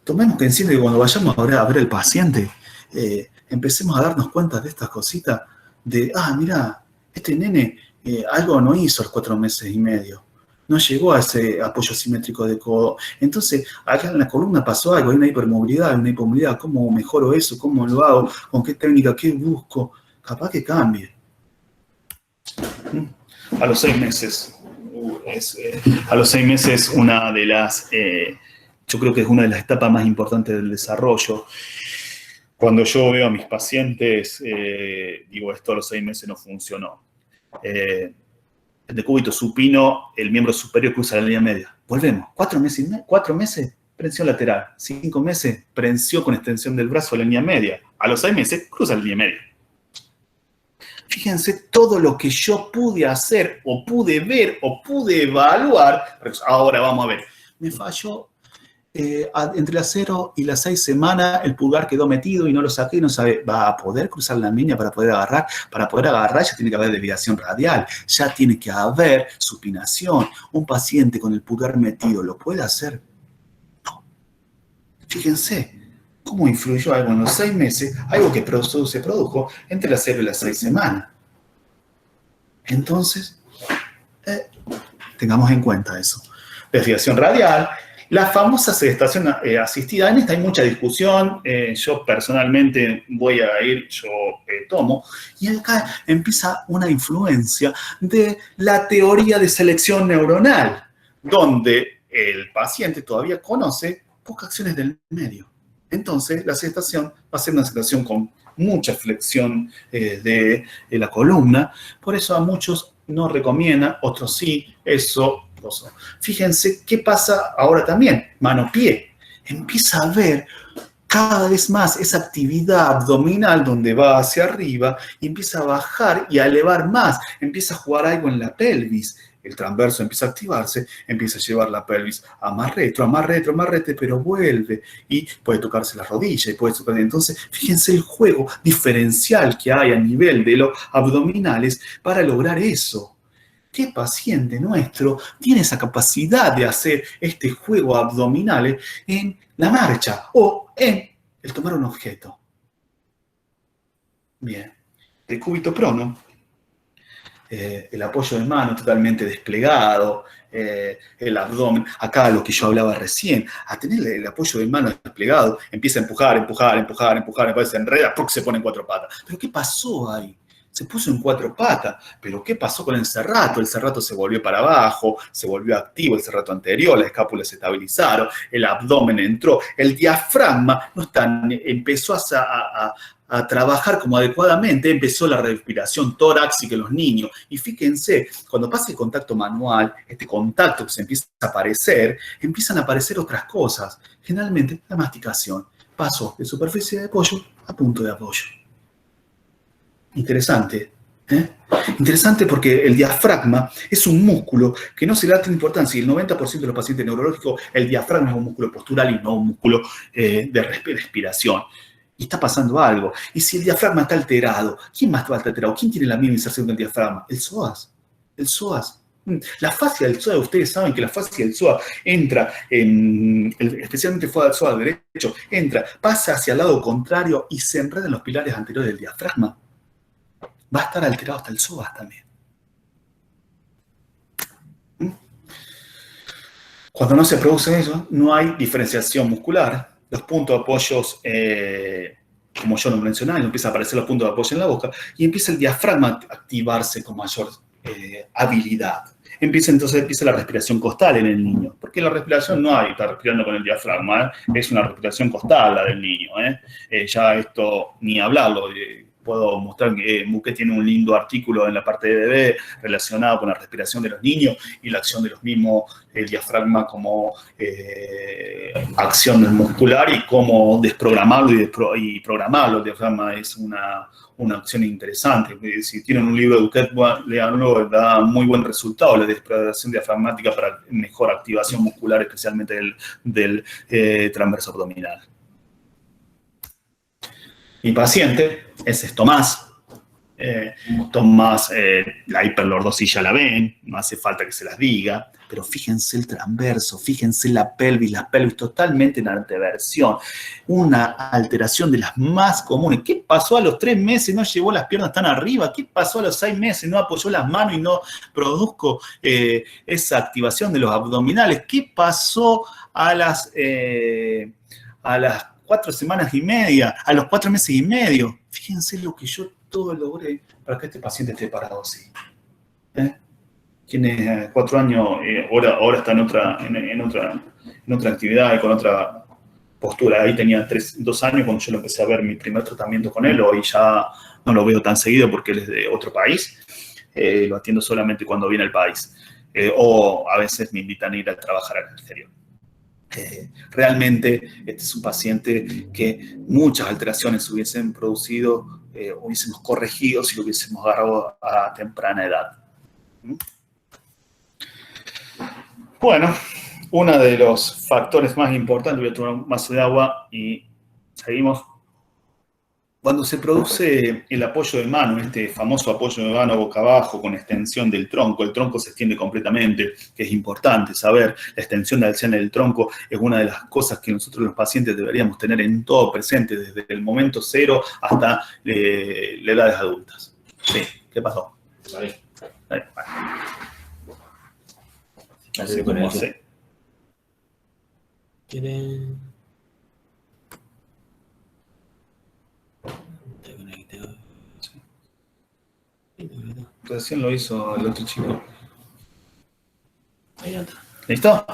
tomemos conciencia de que cuando vayamos a ver al paciente, empecemos a darnos cuenta de estas cositas de, mira, este nene algo no hizo a los 4 meses y medio. No llegó a ese apoyo simétrico de codo. Entonces, acá en la columna pasó algo, hay una hipermovilidad, ¿cómo mejoro eso? ¿Cómo lo hago? ¿Con qué técnica? ¿Qué busco? Capaz que cambie. A los 6 meses, una de las, yo creo que es una de las etapas más importantes del desarrollo. Cuando yo veo a mis pacientes, digo, esto a los 6 meses no funcionó. El decúbito supino, el miembro superior cruza la línea media. Volvemos. 4 meses, prensión lateral. 5 meses, prensión con extensión del brazo a la línea media. A los 6 meses, cruza la línea media. Fíjense todo lo que yo pude hacer, o pude ver, o pude evaluar. Ahora vamos a ver. Me falló entre las 0 y las 6 semanas, el pulgar quedó metido y no lo saqué y no sabe, ¿va a poder cruzar la línea para poder agarrar? Para poder agarrar ya tiene que haber desviación radial, ya tiene que haber supinación. Un paciente con el pulgar metido, ¿lo puede hacer? No. Fíjense cómo influyó algo en los 6 meses, algo que se produjo entre las 0 y las 6 semanas. Entonces, tengamos en cuenta eso. Desviación radial. La famosa sedestación asistida, en esta hay mucha discusión, yo personalmente voy a ir, yo tomo, y acá empieza una influencia de la teoría de selección neuronal, donde el paciente todavía conoce pocas acciones del medio. Entonces, la sedestación va a ser una sedestación con mucha flexión de la columna, por eso a muchos no recomiendan, otros sí, eso. Fíjense qué pasa ahora también, mano-pie. Empieza a ver cada vez más esa actividad abdominal donde va hacia arriba y empieza a bajar y a elevar más. Empieza a jugar algo en la pelvis. El transverso empieza a activarse, empieza a llevar la pelvis a más retro, pero vuelve y puede tocarse la rodilla y puede tocar. Entonces, fíjense el juego diferencial que hay a nivel de los abdominales para lograr eso. ¿Qué paciente nuestro tiene esa capacidad de hacer este juego abdominal en la marcha o en el tomar un objeto? Bien, decúbito prono, el apoyo de mano totalmente desplegado, el abdomen, acá lo que yo hablaba recién, a tener el apoyo de mano desplegado, empieza a empujar, después se enreda, ¡puc!, se pone en 4 patas. ¿Pero qué pasó ahí? Se puso en 4 patas, pero ¿qué pasó con el serrato? El serrato se volvió para abajo, se volvió activo el serrato anterior, las escápulas se estabilizaron, el abdomen entró, el diafragma empezó a trabajar como adecuadamente, empezó la respiración torácica en los niños. Y fíjense, cuando pasa el contacto manual, este contacto que se empieza a aparecer, empiezan a aparecer otras cosas. Generalmente la masticación, paso de superficie de apoyo a punto de apoyo. Interesante, Interesante porque el diafragma es un músculo que no se le da tanta importancia. Y el 90% de los pacientes neurológicos, el diafragma es un músculo postural y no un músculo de respiración. Y está pasando algo. Y si el diafragma está alterado, ¿quién más va a estar alterado? ¿Quién tiene la misma inserción que el diafragma? El psoas. El psoas. La fascia del psoas, ustedes saben que la fascia del psoas entra, especialmente fuera del psoas derecho, pasa hacia el lado contrario y se enreda en los pilares anteriores del diafragma. Va a estar alterado hasta el psoas también. Cuando no se produce eso, no hay diferenciación muscular. Los puntos de apoyos, como yo lo mencionaba, empiezan a aparecer los puntos de apoyo en la boca y empieza el diafragma a activarse con mayor habilidad. Entonces empieza la respiración costal en el niño. Porque la respiración no hay, está respirando con el diafragma, es una respiración costal la del niño. Ya esto ni hablarlo. Puedo mostrar que Muquet tiene un lindo artículo en la parte de bebé relacionado con la respiración de los niños y la acción de los mismos, el diafragma como acción muscular y cómo desprogramarlo y programarlo. El diafragma es una acción interesante. Si tienen un libro de Muquet, leanlo, da muy buen resultado la desprogramación diafragmática para mejor activación muscular, especialmente del transverso abdominal. Mi paciente, ese es Tomás, Tomás, la hiperlordosis ya la ven, no hace falta que se las diga, pero fíjense el transverso, fíjense la pelvis totalmente en anteversión, una alteración de las más comunes. ¿Qué pasó a los 3 meses? No llevó las piernas tan arriba. ¿Qué pasó a los 6 meses? No apoyó las manos y no produjo esa activación de los abdominales. ¿Qué pasó a las 4 semanas y media, a los 4 meses y medio? Fíjense lo que yo todo logré para que este paciente esté parado así. Tiene 4 años, ahora está en otra actividad y con otra postura. Ahí tenía 2 años cuando yo lo empecé a ver mi primer tratamiento con él. Hoy ya no lo veo tan seguido porque él es de otro país. Lo atiendo solamente cuando viene al país. O a veces me invitan a ir a trabajar al exterior. Realmente este es un paciente que muchas alteraciones hubiesen producido, hubiésemos corregido si lo hubiésemos agarrado a temprana edad. Bueno, uno de los factores más importantes, voy a tomar un vaso de agua y seguimos. Cuando se produce el apoyo de mano, este famoso apoyo de mano boca abajo con extensión del tronco, el tronco se extiende completamente, que es importante saber, la extensión axial del tronco es una de las cosas que nosotros los pacientes deberíamos tener en todo presente, desde el momento cero hasta las edades adultas. Sí, ¿qué pasó? Vale. No sé cómo hacer. ¿Quieren...? Recién lo hizo el otro chico. Ahí anda. ¿Listo?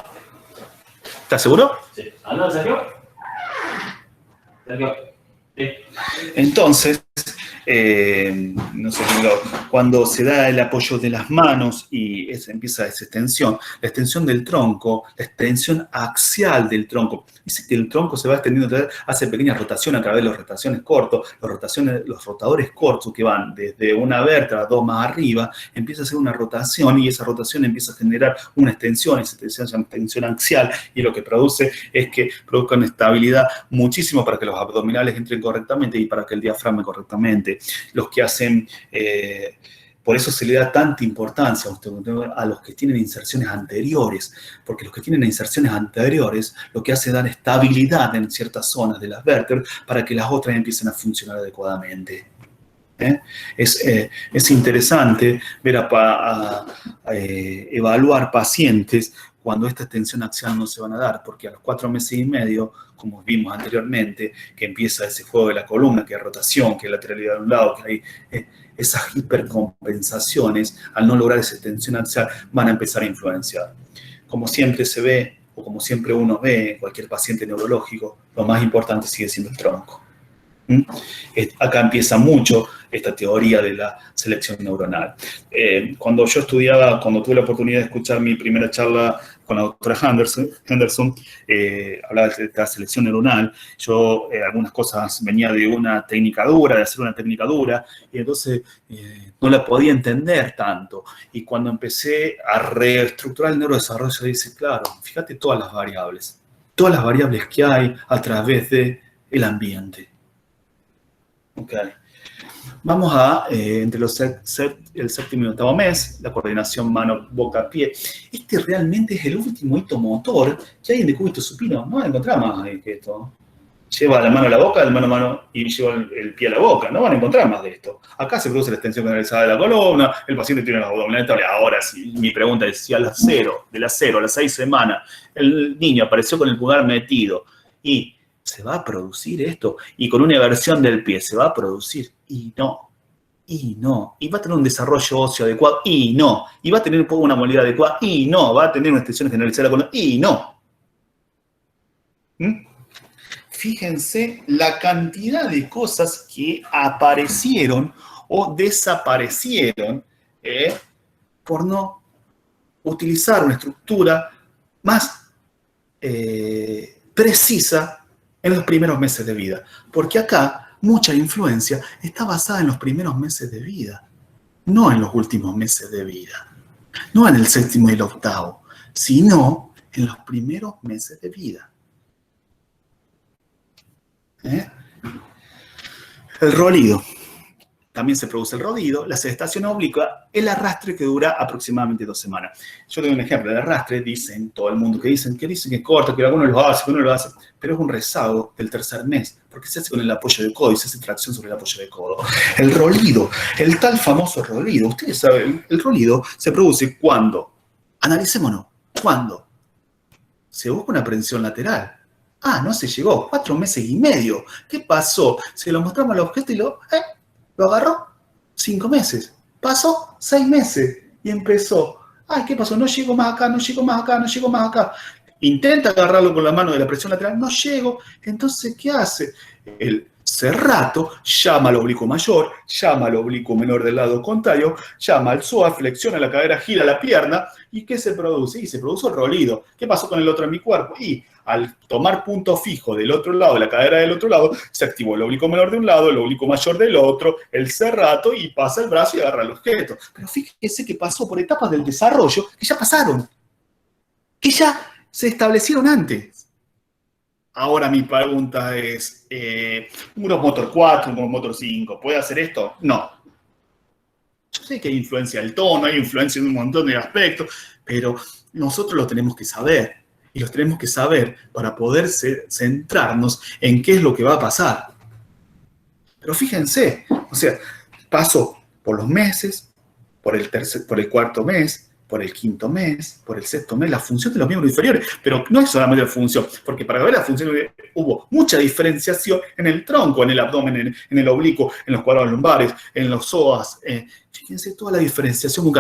¿Estás seguro? Sí. ¿Anda, Sergio? Sergio. Sí. Entonces, no sé, cuando se da el apoyo de las manos y empieza esa extensión, la extensión del tronco, la extensión axial del tronco, dice que el tronco se va extendiendo, hace pequeñas rotaciones a través de las rotaciones cortos, los rotadores cortos que van desde una vértebra, 2 más arriba, empieza a hacer una rotación y esa rotación empieza a generar una extensión, esa extensión se llama extensión axial y lo que produce es que produzca una estabilidad muchísimo para que los abdominales entren correctamente y para que el diafragma correctamente. Los que hacen, por eso se le da tanta importancia a los que tienen inserciones anteriores, porque los que tienen inserciones anteriores lo que hace es dar estabilidad en ciertas zonas de las vértebras para que las otras empiecen a funcionar adecuadamente. Es interesante ver evaluar pacientes cuando esta extensión axial no se van a dar, porque a los 4 meses y medio, como vimos anteriormente, que empieza ese juego de la columna, que hay rotación, que hay lateralidad de un lado, que hay esas hipercompensaciones, al no lograr esa extensión axial, van a empezar a influenciar. Como siempre se ve, o como siempre uno ve en cualquier paciente neurológico, lo más importante sigue siendo el tronco. Acá empieza mucho esta teoría de la selección neuronal. Cuando yo estudiaba, cuando tuve la oportunidad de escuchar mi primera charla con la doctora Henderson, hablaba de la selección neuronal, yo algunas cosas venía de una técnica dura, de hacer una técnica dura, y entonces no la podía entender tanto. Y cuando empecé a reestructurar el neurodesarrollo, dice, claro, fíjate todas las variables que hay a través del ambiente. Okay. Vamos a, entre el 7º y 8º mes, la coordinación mano-boca-pie. Este realmente es el último hito motor que hay en decúbito supino. No van a encontrar más que esto. Lleva la mano a la boca, la mano a mano y lleva el pie a la boca. No van a encontrar más de esto. Acá se produce la extensión generalizada de la columna, el paciente tiene los abdominales estables. Ahora, si mi pregunta es si de las 0 a las 6 semanas el niño apareció con el pulgar metido y ¿se va a producir esto? Y con una inversión del pie, ¿se va a producir? Y no. Y va a tener un desarrollo óseo adecuado. Y no. Y va a tener una movilidad adecuada. Y no. Va a tener una extensión generalizada con y no. Fíjense la cantidad de cosas que aparecieron o desaparecieron por no utilizar una estructura más precisa en los primeros meses de vida. Porque acá mucha influencia está basada en los primeros meses de vida, no en los últimos meses de vida, no en el 7º y el 8º, sino en los primeros meses de vida. El rolido. también se produce el rodillo, la sedestación oblicua, el arrastre que dura aproximadamente 2 semanas. Yo tengo un ejemplo del arrastre, dicen todo el mundo que dicen que es corto, que algunos lo hace, que uno lo hace, pero es un rezago del 3er mes, porque se hace con el apoyo de codo y se hace tracción sobre el apoyo de codo. El rolido, el tal famoso rolido, ustedes saben, el rolido se produce cuando, analicémonos, cuando se busca una prensión lateral. Ah, no se llegó, 4 meses y medio. ¿Qué pasó? Se lo mostramos al objeto y lo agarró 5 meses. Pasó 6 meses y empezó. Ay, ¿qué pasó? No llego más acá, no llego más acá, no llego más acá. Intenta agarrarlo con la mano de la presión lateral, no llego. Entonces, ¿qué hace? El cerrato llama al oblicuo mayor, llama al oblicuo menor del lado contrario, llama al psoas, flexiona la cadera, gira la pierna. ¿Y qué se produce? Y se produce el rolido. ¿Qué pasó con el otro en mi cuerpo? Y al tomar punto fijo del otro lado, de la cadera del otro lado, se activó el oblicuo menor de un lado, el oblicuo mayor del otro, el cerrato, y pasa el brazo y agarra el objeto. Pero fíjese que pasó por etapas del desarrollo que ya pasaron, que ya se establecieron antes. Ahora mi pregunta es, ¿un motor 4, un motor 5, puede hacer esto? No. Yo sé que hay influencia del tono, hay influencia de un montón de aspectos, pero nosotros lo tenemos que saber. Y los tenemos que saber para poder centrarnos en qué es lo que va a pasar. Pero fíjense, o sea, pasó por los meses, por el 4.º mes, por el 5.º mes, por el 6.º mes, la función de los miembros inferiores. Pero no es solamente la función, porque para ver la función hubo mucha diferenciación en el tronco, en el abdomen, en el oblicuo, en los cuadrados lumbares, en los psoas. Fíjense toda la diferenciación,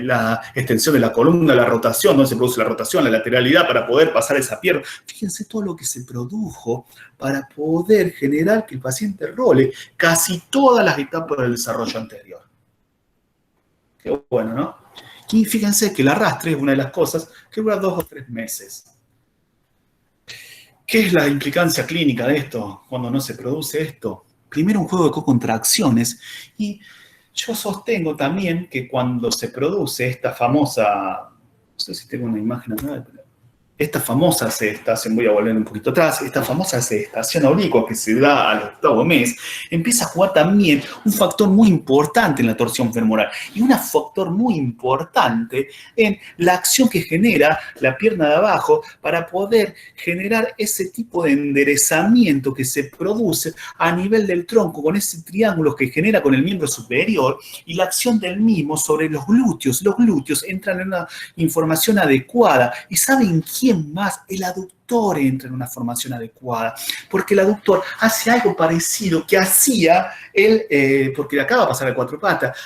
la extensión de la columna, la rotación, donde se produce la rotación, la lateralidad para poder pasar esa pierna. Fíjense todo lo que se produjo para poder generar que el paciente role casi todas las etapas del desarrollo anterior. Qué bueno, ¿no? Y fíjense que el arrastre es una de las cosas que dura 2 o 3 meses. ¿Qué es la implicancia clínica de esto cuando no se produce esto? Primero, un juego de cocontracciones. Y yo sostengo también que cuando se produce esta famosa, no sé si tengo una imagen acá, esta famosa sedestación, voy a volver un poquito atrás, esta famosa sedestación oblicua que se da al 8.º mes, empieza a jugar también un factor muy importante en la torsión femoral y un factor muy importante en la acción que genera la pierna de abajo para poder generar ese tipo de enderezamiento que se produce a nivel del tronco con ese triángulo que genera con el miembro superior y la acción del mismo sobre los glúteos. Los glúteos entran en una información adecuada. ¿Y saben quién más? El aductor entra en una formación adecuada, porque el aductor hace algo parecido que hacía porque le acaba de pasar a 4 patas,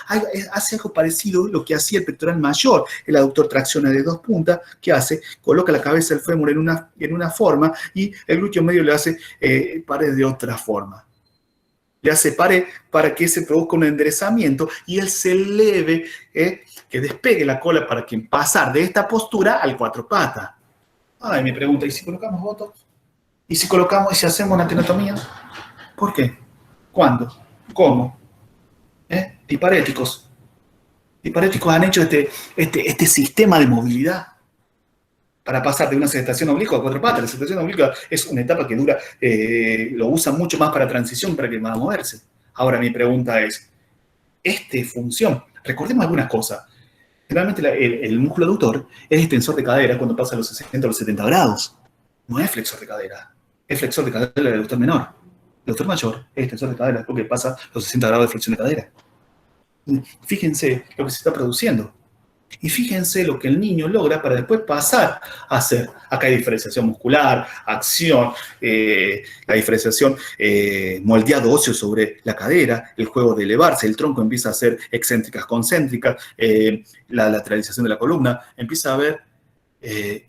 hace algo parecido a lo que hacía el pectoral mayor. El aductor tracciona de 2 puntas, ¿qué hace? Coloca la cabeza del fémur en una forma y el glúteo medio le hace pared de otra forma. Le hace pared para que se produzca un enderezamiento y él se eleve, que despegue la cola para que pasar de esta postura al 4 patas. Ay, me pregunta, ¿y si colocamos botox? ¿Y si hacemos una tenotomía? ¿Por qué? ¿Cuándo? ¿Cómo? Diparéticos. Diparéticos han hecho este sistema de movilidad para pasar de una sedestación oblicua a 4 patas. La sedestación oblicua es una etapa que dura, lo usan mucho más para transición, para que va a moverse. Ahora mi pregunta es, función, recordemos algunas cosas. Generalmente el músculo aductor es extensor de cadera cuando pasa a los 60 o los 70 grados. No es flexor de cadera. Es flexor de cadera del aductor menor. El aductor mayor es extensor de cadera porque pasa los 60 grados de flexión de cadera. Fíjense lo que se está produciendo. Y fíjense lo que el niño logra para después pasar a hacer. Acá hay diferenciación muscular, acción, la diferenciación moldeado óseo sobre la cadera, el juego de elevarse, el tronco empieza a ser excéntricas, concéntricas, la lateralización de la columna, empieza a haber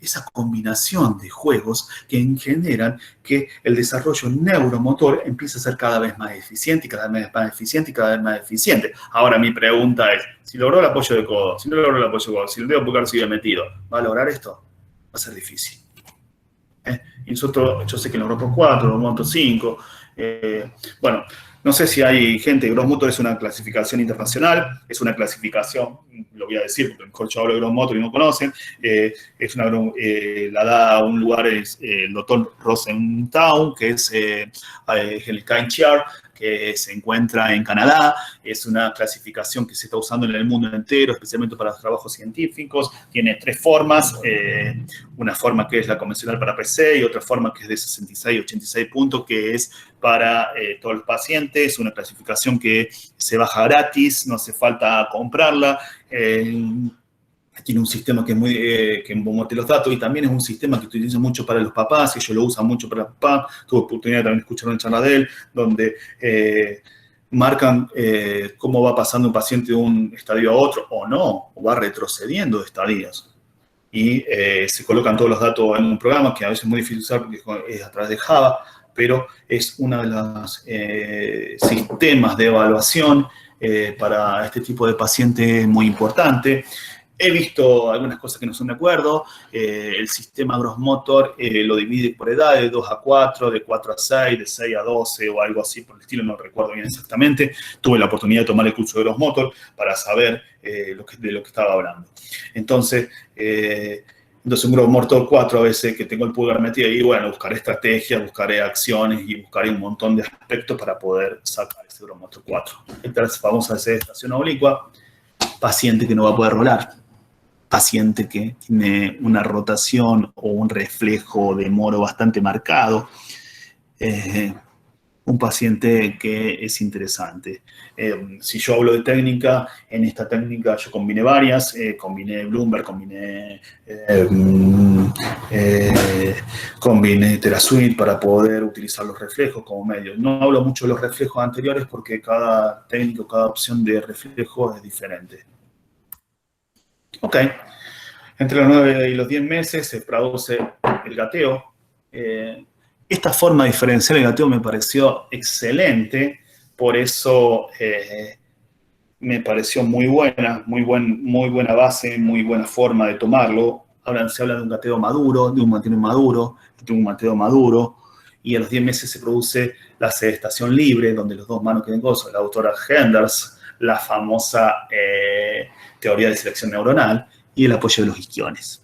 esa combinación de juegos que generan que el desarrollo neuromotor empiece a ser cada vez más eficiente y cada vez más eficiente y cada vez más eficiente. Ahora mi pregunta es, si logró el apoyo de codo, si no logró el apoyo de codo, si el dedo pulgar sigue metido, ¿va a lograr esto? Va a ser difícil. Y nosotros, yo sé que en Europa 4, en Monto 5, bueno, No sé si hay gente, Gross Motor es una clasificación internacional, es una clasificación, lo voy a decir porque mejor yo hablo de Gross Motor y no conocen, la da a un lugar el doctor Rosenthal, que es el Cairn, que se encuentra en Canadá. Es una clasificación que se está usando en el mundo entero, especialmente para los trabajos científicos. Tiene 3 formas, una forma que es la convencional para PC y otra forma que es de 66 y 86 puntos, que es para todos los pacientes. Una clasificación que se baja gratis, no hace falta comprarla. Tiene un sistema que es muy, que embomote los datos, y también es un sistema que utiliza mucho para los papás, ellos lo usan mucho para los papás. Tuve oportunidad de también escuchar una charla de él, donde marcan cómo va pasando un paciente de un estadio a otro, o no, o va retrocediendo de estadios. Y se colocan todos los datos en un programa que a veces es muy difícil usar porque es a través de Java, pero es uno de los sistemas de evaluación para este tipo de paciente muy importante. He visto algunas cosas que no son de acuerdo. El sistema Gross Motor lo divide por edad, de 2 a 4, de 4 a 6, de 6 a 12 o algo así por el estilo, no recuerdo bien exactamente. Tuve la oportunidad de tomar el curso de Gross Motor para saber de lo que estaba hablando. Entonces un Gross Motor 4 a veces que tengo el pulgar metido ahí, bueno, buscaré estrategias, buscaré acciones y buscaré un montón de aspectos para poder sacar ese Gross Motor 4. Entonces vamos a hacer estación oblicua, paciente que no va a poder rolar. Paciente que tiene una rotación o un reflejo de moro bastante marcado, un paciente que es interesante. Si yo hablo de técnica, en esta técnica yo combiné varias, combiné Bloomberg, combiné TeraSuite para poder utilizar los reflejos como medio. No hablo mucho de los reflejos anteriores porque cada técnico, cada opción de reflejo es diferente. Ok, entre los 9 y los 10 meses se produce el gateo. Esta forma diferencial del gateo me pareció excelente, por eso me pareció muy buena, muy buena base, muy buena forma de tomarlo. Ahora se habla de un gateo maduro, de un mateo maduro, y a los 10 meses se produce la sedestación libre, donde los dos manos quedan gozos. La autora Henders, la famosa teoría de selección neuronal y el apoyo de los isquiones.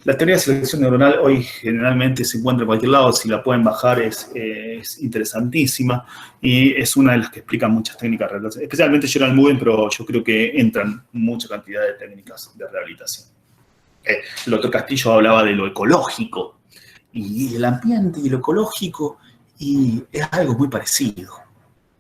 La teoría de selección neuronal hoy generalmente se encuentra en cualquier lado, si la pueden bajar es interesantísima y es una de las que explica muchas técnicas de rehabilitación, especialmente Gerald Mugen, pero yo creo que entran mucha cantidad de técnicas de rehabilitación. El doctor Castillo hablaba de lo ecológico y el ambiente y lo ecológico, y es algo muy parecido.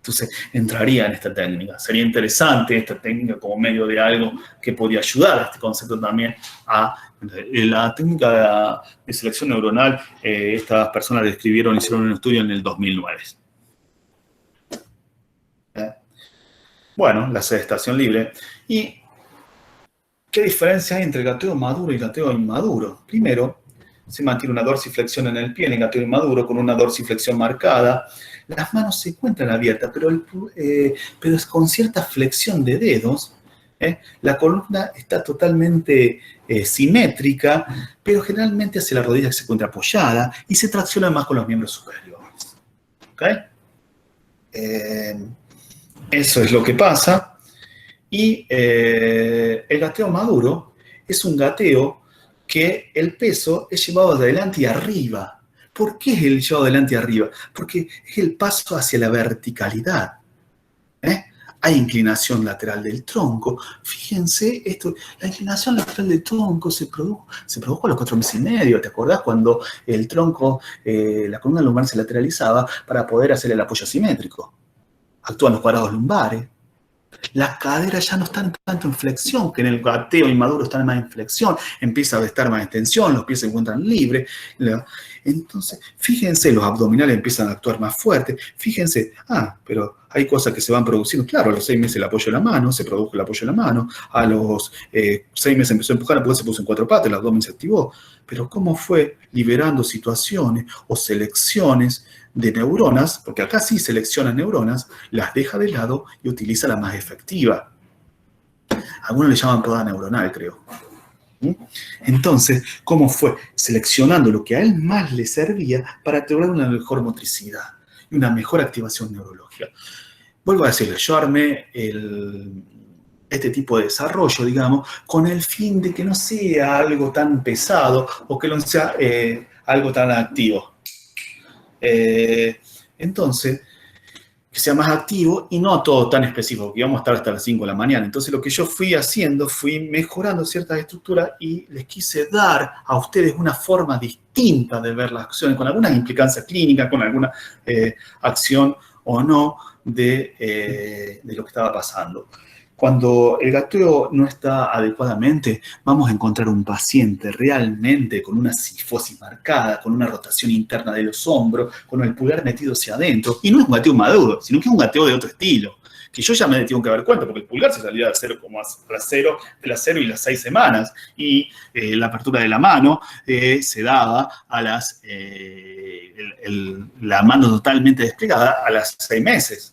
Entonces, entraría en esta técnica. Sería interesante esta técnica como medio de algo que podría ayudar a este concepto también a la técnica de selección neuronal. Estas personas hicieron un estudio en el 2009. Bueno, la sedestación libre. ¿Y qué diferencia hay entre el gateo maduro y el gateo inmaduro? Primero, se mantiene una dorsiflexión en el pie en el gateo inmaduro con una dorsiflexión marcada. Las manos se encuentran abiertas, pero es con cierta flexión de dedos. La columna está totalmente simétrica, pero generalmente hacia la rodilla que se encuentra apoyada y se tracciona más con los miembros superiores. ¿Okay? Eso es lo que pasa. Y el gateo maduro es un gateo que el peso es llevado de adelante y arriba. ¿Por qué es el llevado de adelante y arriba? Porque es el paso hacia la verticalidad. Hay inclinación lateral del tronco. Fíjense, la inclinación lateral del tronco se produjo a los 4 meses y medio. ¿Te acordás cuando el tronco, la columna lumbar se lateralizaba para poder hacer el apoyo asimétrico? Actúan los cuadrados lumbares. Las caderas ya no están tanto en flexión, que en el gateo inmaduro están más en flexión, empieza a estar más en tensión, los pies se encuentran libres. Entonces, fíjense, los abdominales empiezan a actuar más fuerte. Fíjense, pero hay cosas que se van produciendo. Claro, a los 6 meses el apoyo de la mano, se produjo el apoyo de la mano. A los 6 meses empezó a empujar, después se puso en 4 patas, el abdomen se activó. Pero ¿cómo fue liberando situaciones o selecciones de neuronas? Porque acá sí selecciona neuronas, las deja de lado y utiliza la más efectiva. Algunos le llaman poda neuronal, creo. Entonces, ¿cómo fue? Seleccionando lo que a él más le servía para lograr una mejor motricidad. una mejor activación neurológica. Vuelvo a decirles, yo armé este tipo de desarrollo, digamos, con el fin de que no sea algo tan pesado o que no sea algo tan activo. Entonces, que sea más activo y no todo tan específico, que íbamos a estar hasta las 5 de la mañana. Entonces, lo que yo fui haciendo, fui mejorando ciertas estructuras y les quise dar a ustedes una forma distinta de ver las acciones, con algunas implicancias clínicas, con alguna acción o no de lo que estaba pasando. Cuando el gateo no está adecuadamente, vamos a encontrar un paciente realmente con una cifosis marcada, con una rotación interna de los hombros, con el pulgar metido hacia adentro. Y no es un gateo maduro, sino que es un gateo de otro estilo, que yo ya me tengo que dar cuenta, porque el pulgar se salía de 0, de las 0 y las 6 semanas, y la apertura de la mano se daba a la mano totalmente desplegada a las 6 meses.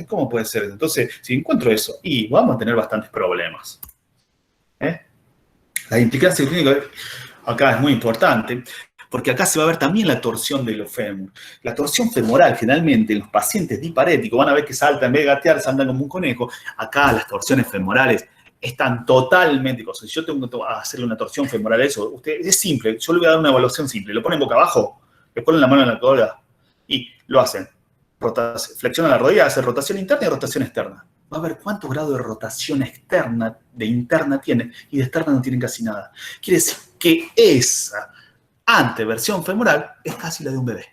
¿Cómo puede ser? Entonces, si encuentro eso, y vamos a tener bastantes problemas. La implicancia clínica acá es muy importante, porque acá se va a ver también la torsión de los fémur. La torsión femoral, generalmente, en los pacientes diparéticos, van a ver que saltan, en vez de gatear, saltan como un conejo. Acá las torsiones femorales están totalmente cosas. Si yo tengo que hacerle una torsión femoral a eso, es simple. Yo le voy a dar una evaluación simple. Lo ponen boca abajo, le ponen la mano en la cola y lo hacen. Flexiona la rodilla, hace rotación interna y rotación externa. Va a ver cuántos grados de rotación externa, de interna tiene, y de externa no tienen casi nada. Quiere decir que esa anteversión femoral es casi la de un bebé.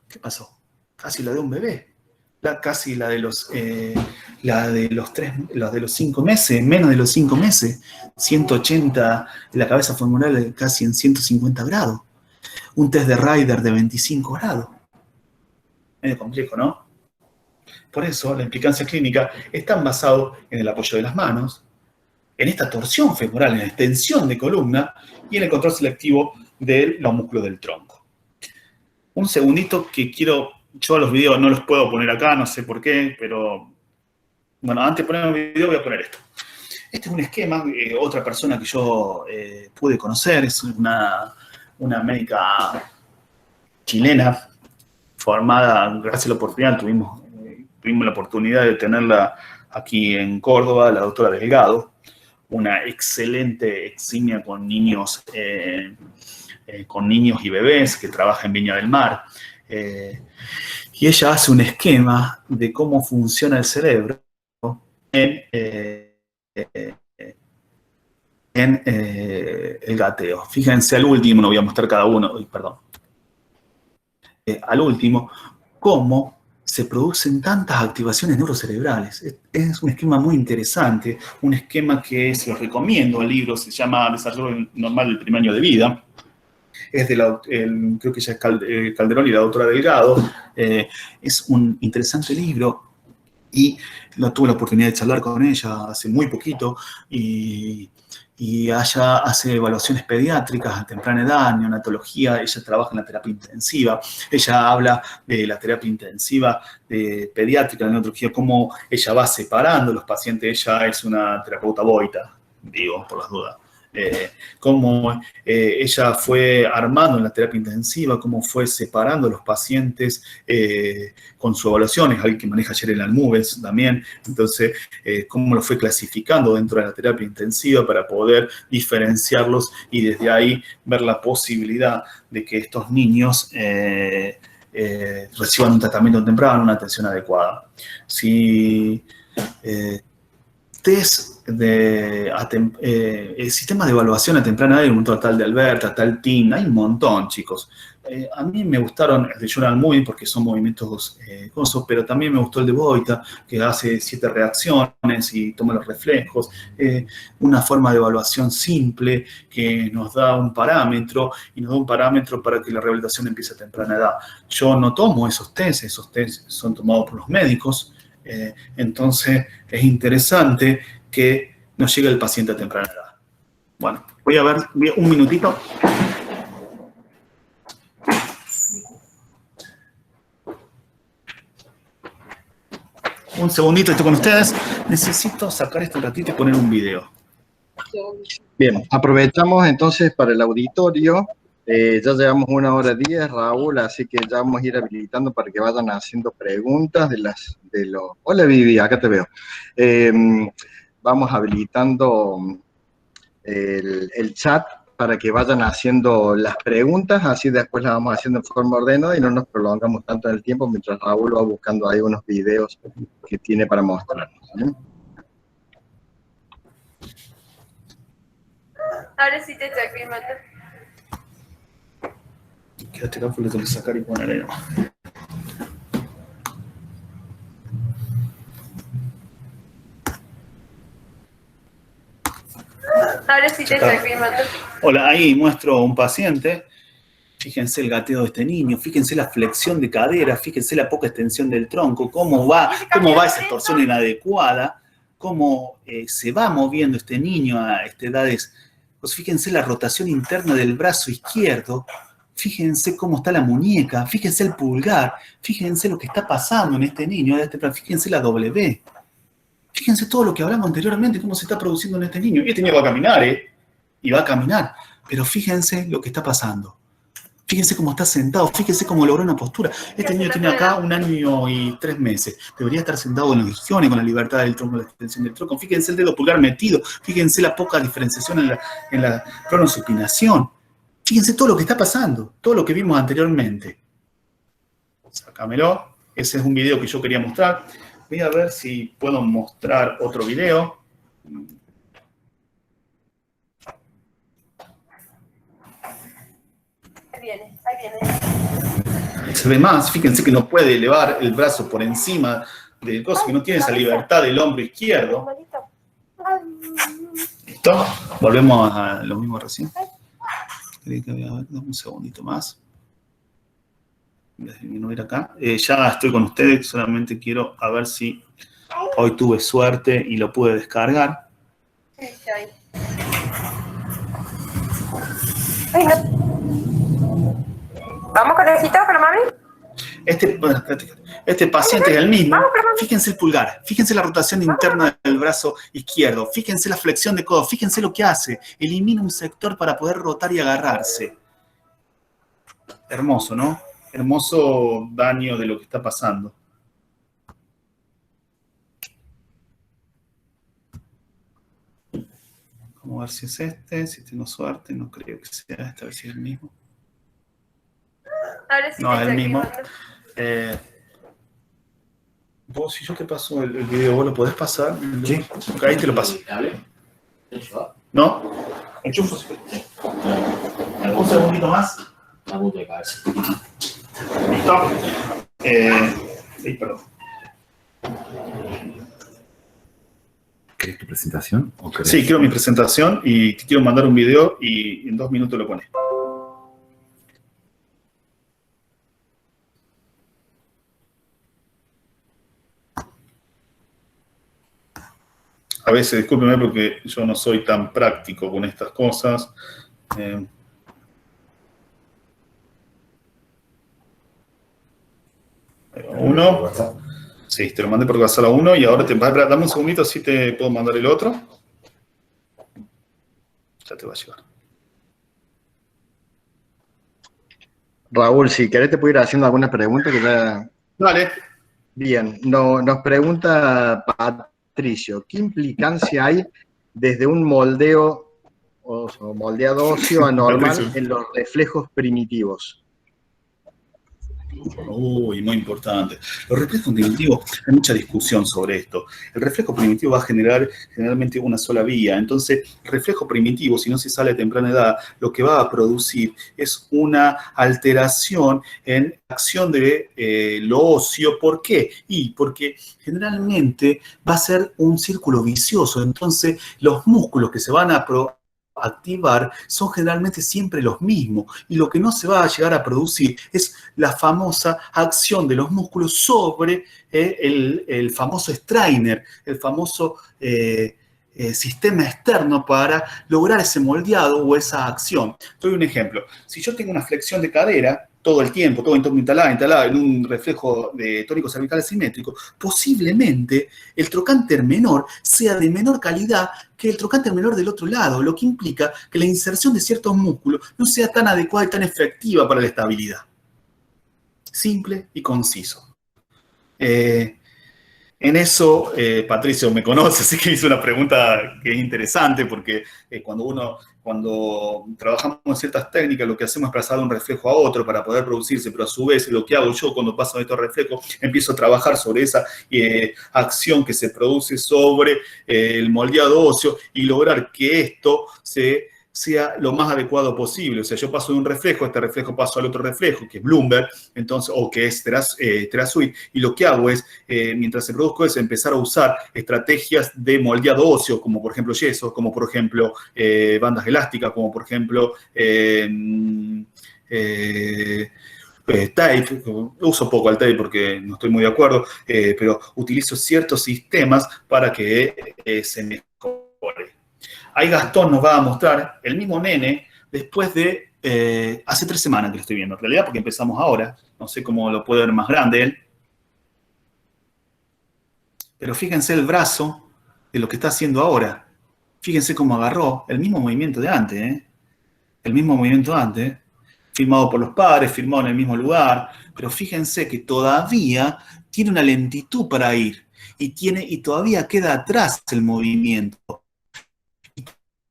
¿Qué pasó? Casi la de un bebé. Casi la de los 5 meses, menos de los 5 meses. 180 en la cabeza femoral, casi en 150 grados. Un test de Ryder de 25 grados. Medio complejo, ¿no? Por eso la implicancia clínica está basada en el apoyo de las manos, en esta torsión femoral, en la extensión de columna y en el control selectivo de los músculos del tronco. Un segundito que quiero, yo los videos no los puedo poner acá, no sé por qué, pero bueno, antes de poner un video voy a poner esto. Este es un esquema, otra persona que yo pude conocer, es una médica chilena formada, gracias a la oportunidad, tuvimos la oportunidad de tenerla aquí en Córdoba, la doctora Delgado, una excelente eximia con niños y bebés que trabaja en Viña del Mar. Y ella hace un esquema de cómo funciona el cerebro en el gateo. Fíjense al último, no voy a mostrar cada uno, perdón. Al último, cómo se producen tantas activaciones neurocerebrales. Es un esquema muy interesante, un esquema que se los recomiendo. El libro se llama Desarrollo Normal del Primer Año de Vida. Es de creo que ya es Calderón y la doctora Delgado. Es un interesante libro y tuve la oportunidad de charlar con ella hace muy poquito y ella hace evaluaciones pediátricas a temprana edad, neonatología, ella trabaja en la terapia intensiva, ella habla de la terapia intensiva de pediátrica, de neonatología, cómo ella va separando los pacientes, ella es una terapeuta boita, digo, por las dudas. Cómo ella fue armando en la terapia intensiva, cómo fue separando a los pacientes con su evaluación, es alguien que maneja General Moves también, entonces cómo lo fue clasificando dentro de la terapia intensiva para poder diferenciarlos y desde ahí ver la posibilidad de que estos niños reciban un tratamiento temprano, una atención adecuada. Si sistemas de evaluación a temprana edad, hay un montón, tal de Alberta, tal TIN, hay un montón, chicos. A mí me gustaron el de General Moving porque son movimientos cosos, pero también me gustó el de Boita, que hace 7 reacciones y toma los reflejos. Una forma de evaluación simple que nos da un parámetro y nos da un parámetro para que la rehabilitación empiece a temprana edad. Yo no tomo esos test son tomados por los médicos. Entonces es interesante que nos llegue el paciente a temprana edad. Bueno, voy a ver un minutito. Un segundito, estoy con ustedes. Necesito sacar este ratito y poner un video. Bien, aprovechamos entonces para el auditorio Ya llevamos 1 hora 10, Raúl, así que ya vamos a ir habilitando para que vayan haciendo preguntas de los... Hola Vivi, acá te veo. Vamos habilitando el chat para que vayan haciendo las preguntas, así después las vamos haciendo en forma ordenada y no nos prolongamos tanto en el tiempo mientras Raúl va buscando ahí unos videos que tiene para mostrarnos, ¿sí? Ahora sí te saqué, Mata. Quédate acá porque lo tengo que sacar y poner ahí. Ahora sí te saqué, Mata. Hola, ahí muestro un paciente. Fíjense el gateo de este niño, fíjense la flexión de cadera, fíjense la poca extensión del tronco, cómo va esa torsión inadecuada, cómo se va moviendo este niño a estas edades. Pues fíjense la rotación interna del brazo izquierdo, fíjense cómo está la muñeca, fíjense el pulgar, fíjense lo que está pasando en este niño, fíjense la W. Fíjense todo lo que hablamos anteriormente, cómo se está produciendo en este niño. Y este niño va a caminar, y va a caminar, pero fíjense lo que está pasando. Fíjense cómo está sentado, fíjense cómo logró una postura. Este niño tiene acá 1 año y 3 meses. Debería estar sentado en los isquiones, con la libertad del tronco, la extensión del tronco. Fíjense el dedo pulgar metido. Fíjense la poca diferenciación en la cronosupinación. Fíjense todo lo que está pasando, todo lo que vimos anteriormente. Sácamelo. Ese es un video que yo quería mostrar. Voy a ver si puedo mostrar otro video. Ahí viene. Se ve más, fíjense que no puede elevar el brazo por encima del coso, que no tiene esa libertad del hombro izquierdo. ¿Listo? Volvemos a lo mismo recién. Dame un segundito más. Voy a disminuir acá. Ya estoy con ustedes, solamente quiero a ver si hoy tuve suerte y lo pude descargar. Ay, no. ¿Vamos, conejito, con la mami? Este paciente es el mismo. Fíjense el pulgar, fíjense la rotación interna del brazo izquierdo, fíjense la flexión de codo, fíjense lo que hace. Elimina un sector para poder rotar y agarrarse. Hermoso, ¿no? Hermoso daño de lo que está pasando. Vamos a ver si es este. Si tengo suerte, no creo que sea este, a ver si es el mismo. Sí no, es el mismo. Vos, si yo te paso el video, ¿vos lo podés pasar? Sí. Ok, ahí te lo paso. ¿No? Enchufo. Un segundito más. ¿Listo? Perdón. ¿Querés tu presentación? ¿O querés... Sí, quiero mi presentación y te quiero mandar un video y en 2 minutos lo pones. A veces, discúlpeme porque yo no soy tan práctico con estas cosas. Uno. Sí, te lo mandé por WhatsApp a uno y ahora dame un segundito, así te puedo mandar el otro. Ya te va a llegar. Raúl, si querés te puedo ir haciendo alguna pregunta que ya... Dale. Bien, nos pregunta Patricio, ¿qué implicancia hay desde un moldeo o moldeado óseo anormal en los reflejos primitivos? Uy, muy importante. Los reflejos primitivos, hay mucha discusión sobre esto. El reflejo primitivo va a generar generalmente una sola vía. Entonces, el reflejo primitivo, si no se sale a temprana edad, lo que va a producir es una alteración en la acción de lo óseo. ¿Por qué? Porque generalmente va a ser un círculo vicioso. Entonces, los músculos que se van a activar son generalmente siempre los mismos y lo que no se va a llegar a producir es la famosa acción de los músculos sobre el famoso strainer, el famoso sistema externo para lograr ese moldeado o esa acción. Te doy un ejemplo. Si yo tengo una flexión de cadera, todo el tiempo, todo el tiempo instalada en un reflejo de tónico cervical asimétrico, posiblemente el trocánter menor sea de menor calidad que el trocánter menor del otro lado, lo que implica que la inserción de ciertos músculos no sea tan adecuada y tan efectiva para la estabilidad. Simple y conciso. En eso, Patricio me conoce, así que hizo una pregunta que es interesante, porque cuando trabajamos en ciertas técnicas, lo que hacemos es pasar de un reflejo a otro para poder producirse, pero a su vez lo que hago yo cuando paso de estos reflejos, empiezo a trabajar sobre esa acción que se produce sobre el moldeado óseo y lograr que esto sea lo más adecuado posible. O sea, yo paso de un reflejo, este reflejo paso al otro reflejo, que es Bloomberg, entonces, o que es Terasuit, y lo que hago es, mientras se produzca eso, empezar a usar estrategias de moldeado óseo, como por ejemplo yeso, como por ejemplo bandas elásticas, como por ejemplo tape. Uso poco el tape porque no estoy muy de acuerdo, pero utilizo ciertos sistemas para que se mejore. Ahí Gastón nos va a mostrar el mismo nene después de hace 3 semanas que lo estoy viendo, en realidad, porque empezamos ahora. No sé cómo lo puede ver más grande él. Pero fíjense el brazo de lo que está haciendo ahora. Fíjense cómo agarró el mismo movimiento de antes, ¿eh? El mismo movimiento de antes. Filmado por los padres, filmado en el mismo lugar. Pero fíjense que todavía tiene una lentitud para ir. Y todavía queda atrás el movimiento.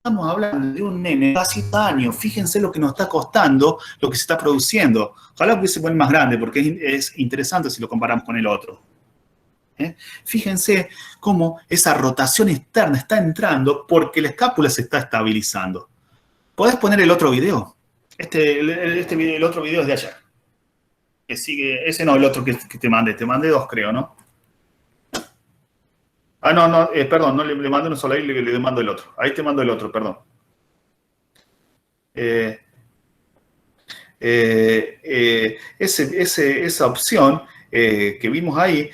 Estamos hablando de un nene de casi 2 años. Fíjense lo que nos está costando, lo que se está produciendo. Ojalá pudiese poner más grande, porque es interesante si lo comparamos con el otro. Fíjense cómo esa rotación externa está entrando porque la escápula se está estabilizando. ¿Podés poner el otro video? El otro video es de ayer. Que sigue, ese no, el otro que te mandé. Te mandé 2, creo, ¿no? Ah, no, perdón, no le mando uno solo ahí, le mando el otro. Ahí te mando el otro, perdón. Esa opción que vimos ahí,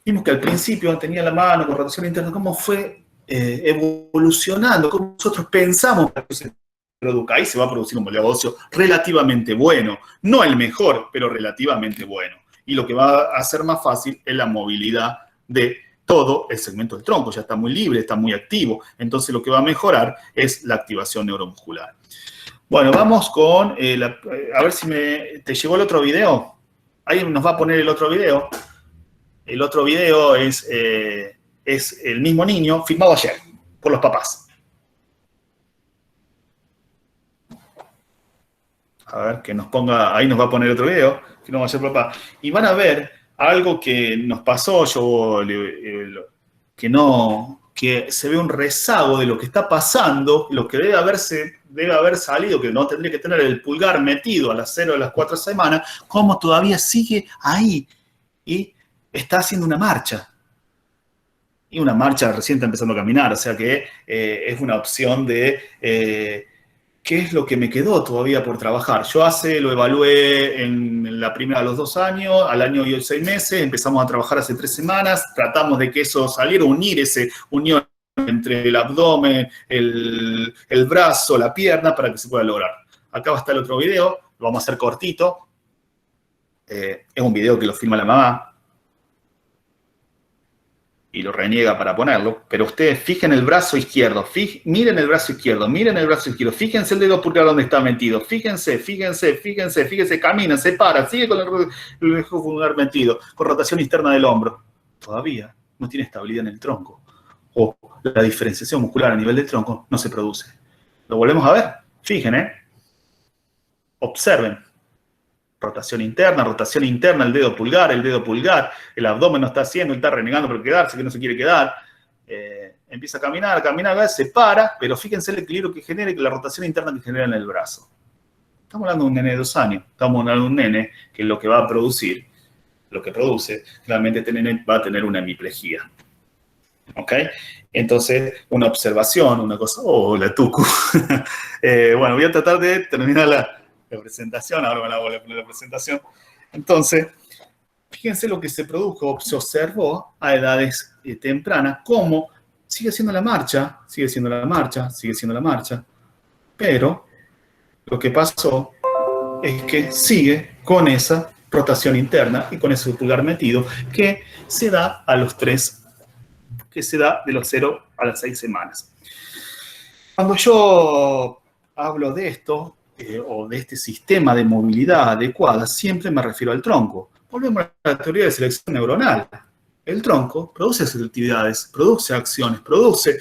vimos que al principio tenía la mano con rotación interna, cómo fue evolucionando, cómo nosotros pensamos que se produzca. Ahí se va a producir un moldeado óseo relativamente bueno. No el mejor, pero relativamente bueno. Y lo que va a hacer más fácil es la movilidad de todo el segmento del tronco. Ya está muy libre, está muy activo. Entonces lo que va a mejorar es la activación neuromuscular. Bueno, vamos con, a ver si te llegó el otro video. Ahí nos va a poner el otro video. El otro video es el mismo niño filmado ayer por los papás. A ver, que nos ponga, ahí nos va a poner otro video, filmado ayer por papá. Y van a ver algo que nos pasó, que se ve un rezago de lo que está pasando, lo que debe haber salido, que no tendría que tener el pulgar metido a las 0 de las 4 semanas, como todavía sigue ahí y está haciendo una marcha. Y una marcha recién está empezando a caminar, o sea que es una opción de qué es lo que me quedó todavía por trabajar. Yo lo evalué en la primera a los 2 años, al año y 6 meses, empezamos a trabajar hace 3 semanas, tratamos de que eso saliera, unir ese unión entre el abdomen, el brazo, la pierna, para que se pueda lograr. Acá va a estar el otro video, lo vamos a hacer cortito. Es un video que lo filma la mamá y lo reniega para ponerlo, pero ustedes fijen el brazo izquierdo, miren el brazo izquierdo, fíjense el dedo pulgar donde está metido, fíjense, camina, se para, sigue con el dedo pulgar metido, con rotación externa del hombro. Todavía no tiene estabilidad en el tronco, o la diferenciación muscular a nivel del tronco no se produce. ¿Lo volvemos a ver? Fijen, observen. Rotación interna, el dedo pulgar, el abdomen no está haciendo, él está renegando por quedarse, que no se quiere quedar. Empieza a caminar, se para, pero fíjense el equilibrio que genera y la rotación interna que genera en el brazo. Estamos hablando de un nene de 2 años, estamos hablando de un nene que lo que va a producir, lo que produce, realmente va a tener una hemiplegia. ¿Ok? Entonces, una observación, una cosa, la tucu. Bueno, voy a tratar de terminar la presentación, ahora me la voy a poner la presentación. Entonces, fíjense lo que se produjo, se observó a edades tempranas, cómo sigue siendo la marcha, pero lo que pasó es que sigue con esa rotación interna y con ese pulgar metido que se da a los 3, que se da de los 0 a las 6 semanas. Cuando yo hablo de esto, o de este sistema de movilidad adecuada, siempre me refiero al tronco. Volvemos a la teoría de selección neuronal. El tronco produce selectividades, produce acciones, produce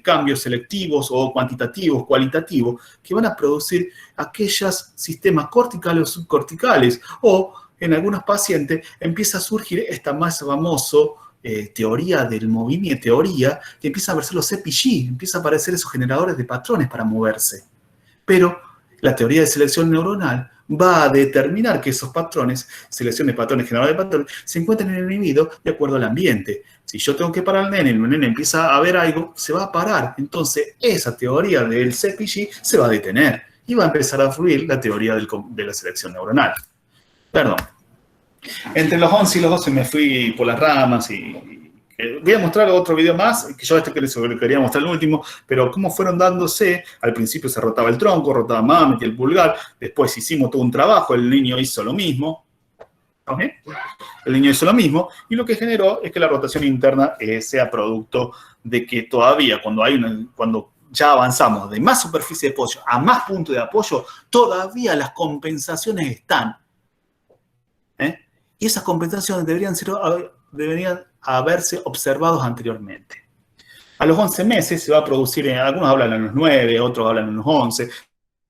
cambios selectivos o cuantitativos, cualitativos, que van a producir aquellos sistemas corticales o subcorticales. O en algunos pacientes empieza a surgir esta más famosa teoría del movimiento, teoría que empieza a aparecer los CPG, empieza a aparecer esos generadores de patrones para moverse. Pero la teoría de selección neuronal va a determinar que esos patrones, selección de patrones, generadores de patrones, se encuentren en el individuo de acuerdo al ambiente. Si yo tengo que parar al nene, el nene empieza a ver algo, se va a parar. Entonces, esa teoría del CPG se va a detener y va a empezar a fluir la teoría de la selección neuronal. Perdón. Entre los 11 y los 12 me fui por las ramas y voy a mostrar otro video más, que yo este que quería mostrar el último, pero cómo fueron dándose. Al principio se rotaba el tronco, rotaba más, metía el pulgar, después hicimos todo un trabajo, el niño hizo lo mismo. ¿Okay? El niño hizo lo mismo, y lo que generó es que la rotación interna sea producto de que todavía cuando ya avanzamos de más superficie de apoyo a más punto de apoyo, todavía las compensaciones están. Y esas compensaciones deberían haberse observados anteriormente. A los 11 meses se va a producir, algunos hablan en los 9, otros hablan en los 11,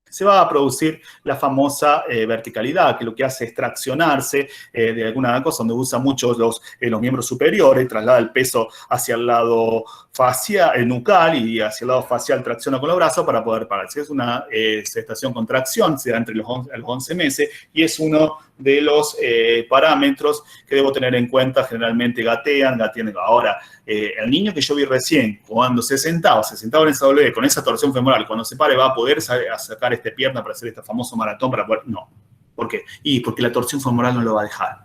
se va a producir la famosa verticalidad, que lo que hace es traccionarse de alguna cosa donde usa mucho los miembros superiores, traslada el peso hacia el lado facial, nucal, y hacia el lado facial tracciona con los brazos para poder pararse. Es una gestación con tracción, se da entre los 11 meses, y es uno de los parámetros que debo tener en cuenta. Generalmente gatean. Ahora, el niño que yo vi recién, cuando se sentaba en esa doble con esa torsión femoral, cuando se pare va a poder sacar esta pierna para hacer este famoso maratón, para poder... No. ¿Por qué? Y porque la torsión femoral no lo va a dejar.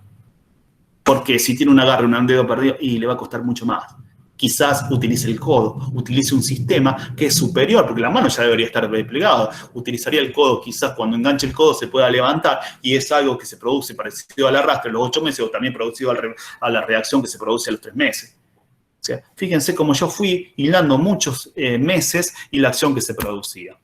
Porque si tiene un agarre, un dedo perdido, y le va a costar mucho más. Quizás utilice el codo, utilice un sistema que es superior, porque la mano ya debería estar desplegada. Utilizaría el codo, quizás cuando enganche el codo se pueda levantar, y es algo que se produce parecido al arrastre a los 8 meses, o también producido a la reacción que se produce a los 3 meses. O sea, fíjense cómo yo fui hilando muchos meses y la acción que se producía.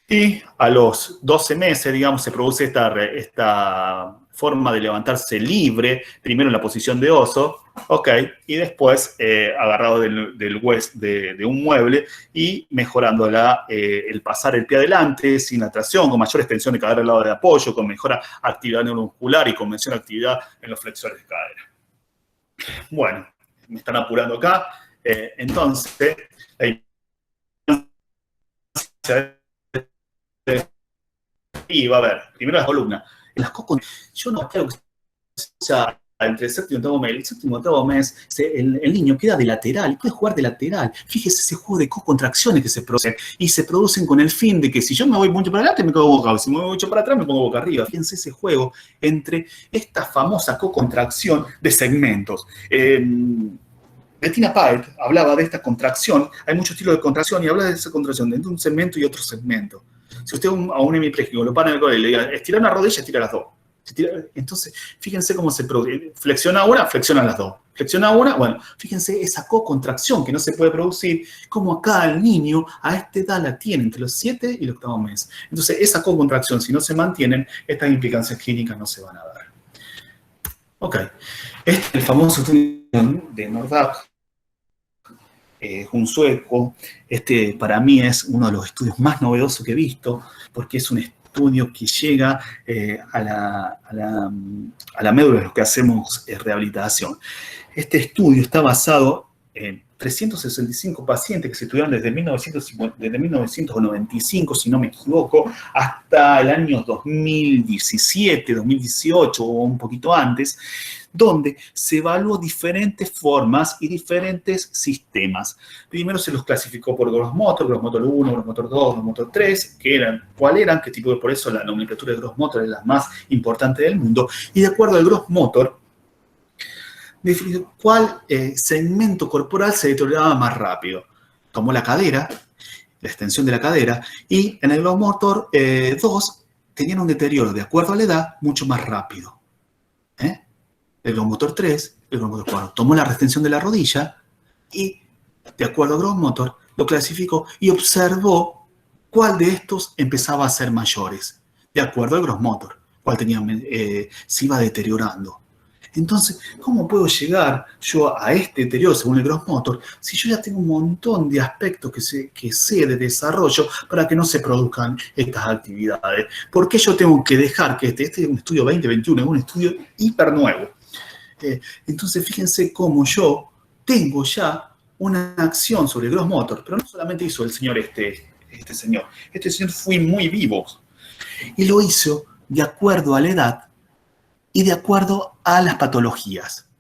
Y a los 12 meses, digamos, se produce esta forma de levantarse libre, primero en la posición de oso, ok, y después agarrado de un mueble y mejorando el pasar el pie adelante, sin la tracción, con mayor extensión de cadera al lado de apoyo, con mejor actividad neuromuscular y con menor actividad en los flexores de cadera. Bueno, me están apurando acá. Entonces, y va a ver, primero las columnas. En las yo no creo que sea entre el séptimo y octavo mes. El séptimo y octavo mes, el niño queda de lateral y puede jugar de lateral. Fíjese ese juego de co-contracciones que se producen. Y se producen con el fin de que si yo me voy mucho para adelante, me quedo boca abajo. Si me voy mucho para atrás, me pongo boca arriba. Fíjense ese juego entre esta famosa co-contracción de segmentos. Bettina Pait hablaba de esta contracción. Hay muchos estilos de contracción y habla de esa contracción dentro de un segmento y otro segmento. Si usted a un hemipléjico lo para en el colegio y le diga, estira una rodilla, estira las dos. Entonces, fíjense cómo se produce. Flexiona una, flexionan las dos. Flexiona una, bueno, fíjense esa co-contracción que no se puede producir, como acá el niño a esta edad la tiene entre los 7 y el 8º mes. Entonces, esa co-contracción, si no se mantienen, estas implicancias clínicas no se van a dar. Ok. Este es el famoso estudio de Nordack. Un sueco. Este para mí es uno de los estudios más novedosos que he visto, porque es un estudio que llega a la médula de los que hacemos rehabilitación. Este estudio está basado en 365 pacientes que se estudiaron desde 1995, si no me equivoco, hasta el año 2017, 2018 o un poquito antes, donde se evaluó diferentes formas y diferentes sistemas. Primero se los clasificó por Gross Motor 1, Gross Motor 2, Gross Motor 3, cuál eran, qué tipo de, por eso la nomenclatura de Gross Motor es la más importante del mundo, y de acuerdo al Gross Motor, definió cuál segmento corporal se deterioraba más rápido. Tomó la cadera, la extensión de la cadera, y en el Gross Motor 2 tenían un deterioro de acuerdo a la edad mucho más rápido. El gromotor 3, el gromotor 4, tomó la retención de la rodilla y, de acuerdo a gromotor, lo clasificó y observó cuál de estos empezaba a ser mayores, de acuerdo al gromotor, cuál se iba deteriorando. Entonces, ¿cómo puedo llegar yo a este deterioro según el gromotor si yo ya tengo un montón de aspectos que sé de desarrollo para que no se produzcan estas actividades? ¿Por qué yo tengo que dejar que este es un estudio 2021, es un estudio hiper nuevo? Entonces, fíjense cómo yo tengo ya una acción sobre el gromotor, pero no solamente hizo el señor este señor fue muy vivo y lo hizo de acuerdo a la edad y de acuerdo a las patologías.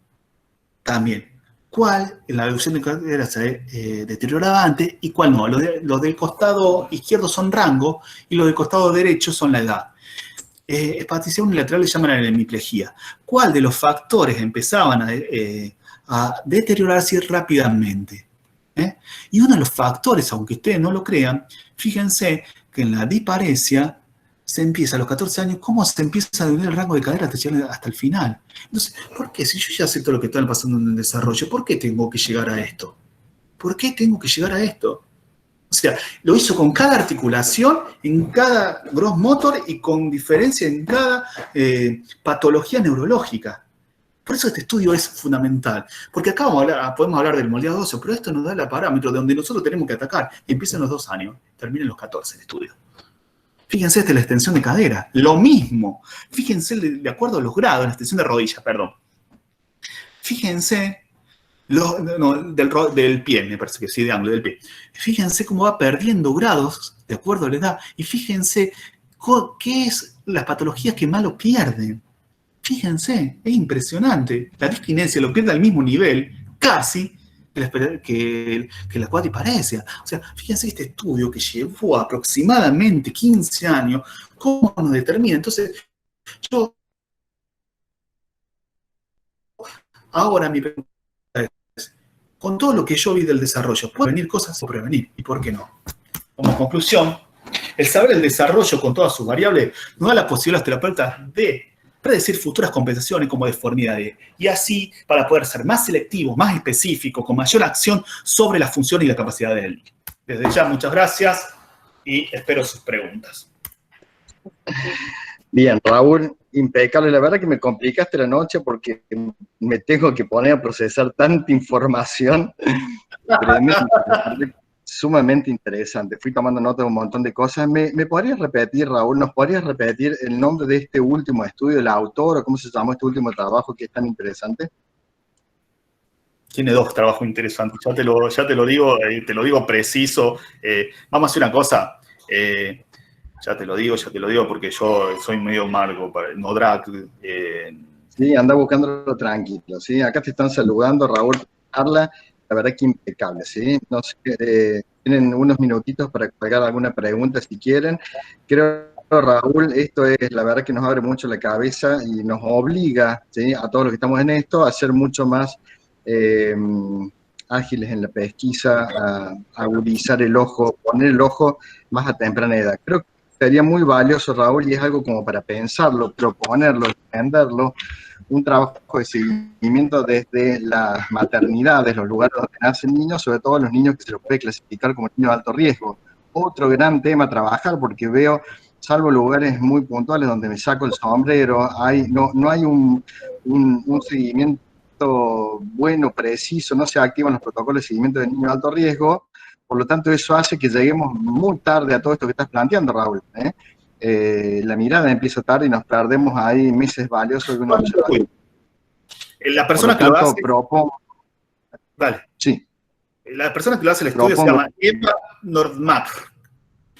También, cuál en la reducción de cadera se deterioraba antes y cuál no. Los del costado izquierdo son rango y los del costado derecho son la edad. Espasticidad unilateral le llaman a la hemiplegia. ¿Cuál de los factores empezaban a deteriorarse rápidamente? Y uno de los factores, aunque ustedes no lo crean, fíjense que en la disparesia se empieza a los 14 años, ¿cómo se empieza a dividir el rango de cadera hasta el final? Entonces, ¿por qué? Si yo ya sé todo lo que está pasando en el desarrollo, ¿por qué tengo que llegar a esto? ¿Por qué tengo que llegar a esto? O sea, lo hizo con cada articulación, en cada gross motor y con diferencia en cada patología neurológica. Por eso este estudio es fundamental. Porque acá podemos hablar del moldeado óseo, pero esto nos da el parámetro de donde nosotros tenemos que atacar. Empiezan los 2 años, terminan los 14 el estudio. Fíjense la extensión de cadera, lo mismo. Fíjense de acuerdo a los grados, la extensión de rodilla, perdón. Fíjense del pie, me parece que sí, de ángulo del pie. Fíjense cómo va perdiendo grados de acuerdo a la edad y fíjense qué es las patologías que más lo pierden. Fíjense, es impresionante. La disquinesia lo pierde al mismo nivel, casi, que la cuadriparesia. O sea, fíjense este estudio que llevó aproximadamente 15 años, ¿cómo nos determina? Entonces, yo ahora mi pregunta es, con todo lo que yo vi del desarrollo, ¿pueden venir cosas o prevenir? ¿Y por qué no? Como conclusión, el saber el desarrollo con todas sus variables nos da la posibilidad a los terapeutas de predecir futuras compensaciones como deformidades y así para poder ser más selectivos, más específicos, con mayor acción sobre la función y la capacidad del niño. Desde ya, muchas gracias y espero sus preguntas. Bien, Raúl, impecable. La verdad que me complicaste la noche porque me tengo que poner a procesar tanta información. Sumamente interesante. Fui tomando nota de un montón de cosas. ¿Me podrías repetir, Raúl, nos podrías repetir el nombre de este último estudio, el autor, o cómo se llamó este último trabajo que es tan interesante? Tiene 2 trabajos interesantes. Ya te lo digo preciso. Vamos a hacer una cosa. Ya te lo digo porque yo soy medio amargo para no drag. Sí, anda buscándolo tranquilo, ¿sí? Acá te están saludando, Raúl, Carla. La verdad que impecable, ¿sí? No sé, tienen unos minutitos para cargar alguna pregunta si quieren. Creo, Raúl, esto es, la verdad que nos abre mucho la cabeza y nos obliga, ¿sí?, a todos los que estamos en esto a ser mucho más ágiles en la pesquisa, a agudizar el ojo, poner el ojo más a temprana edad. Creo que sería muy valioso, Raúl, y es algo como para pensarlo, proponerlo, entenderlo, un trabajo de seguimiento desde las maternidades, los lugares donde nacen niños, sobre todo los niños que se los puede clasificar como niños de alto riesgo. Otro gran tema a trabajar, porque veo, salvo lugares muy puntuales donde me saco el sombrero, no hay un seguimiento bueno, preciso, no se activan los protocolos de seguimiento de niños de alto riesgo, por lo tanto eso hace que lleguemos muy tarde a todo esto que estás planteando, Raúl, la mirada empieza tarde y nos perdemos ahí meses valiosos de una observación. La persona que lo hace... Vale. Sí. La persona que lo hace el estudio se llama Eva Nordmark.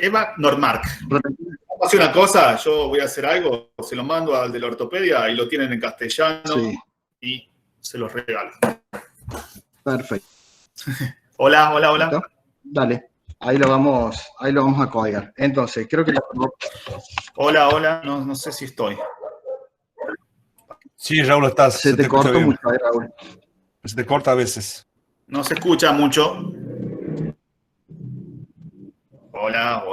Vamos a hacer una cosa, yo voy a hacer algo, se lo mando al de la ortopedia y lo tienen en castellano, sí, y se los regalo. Perfecto. Hola. ¿Listo? Dale. Ahí lo vamos a colgar. Entonces, creo que... Hola, no sé si estoy. Sí, Raúl, estás. Se te corta mucho, Raúl. Se te corta a veces. No se escucha mucho. Hola.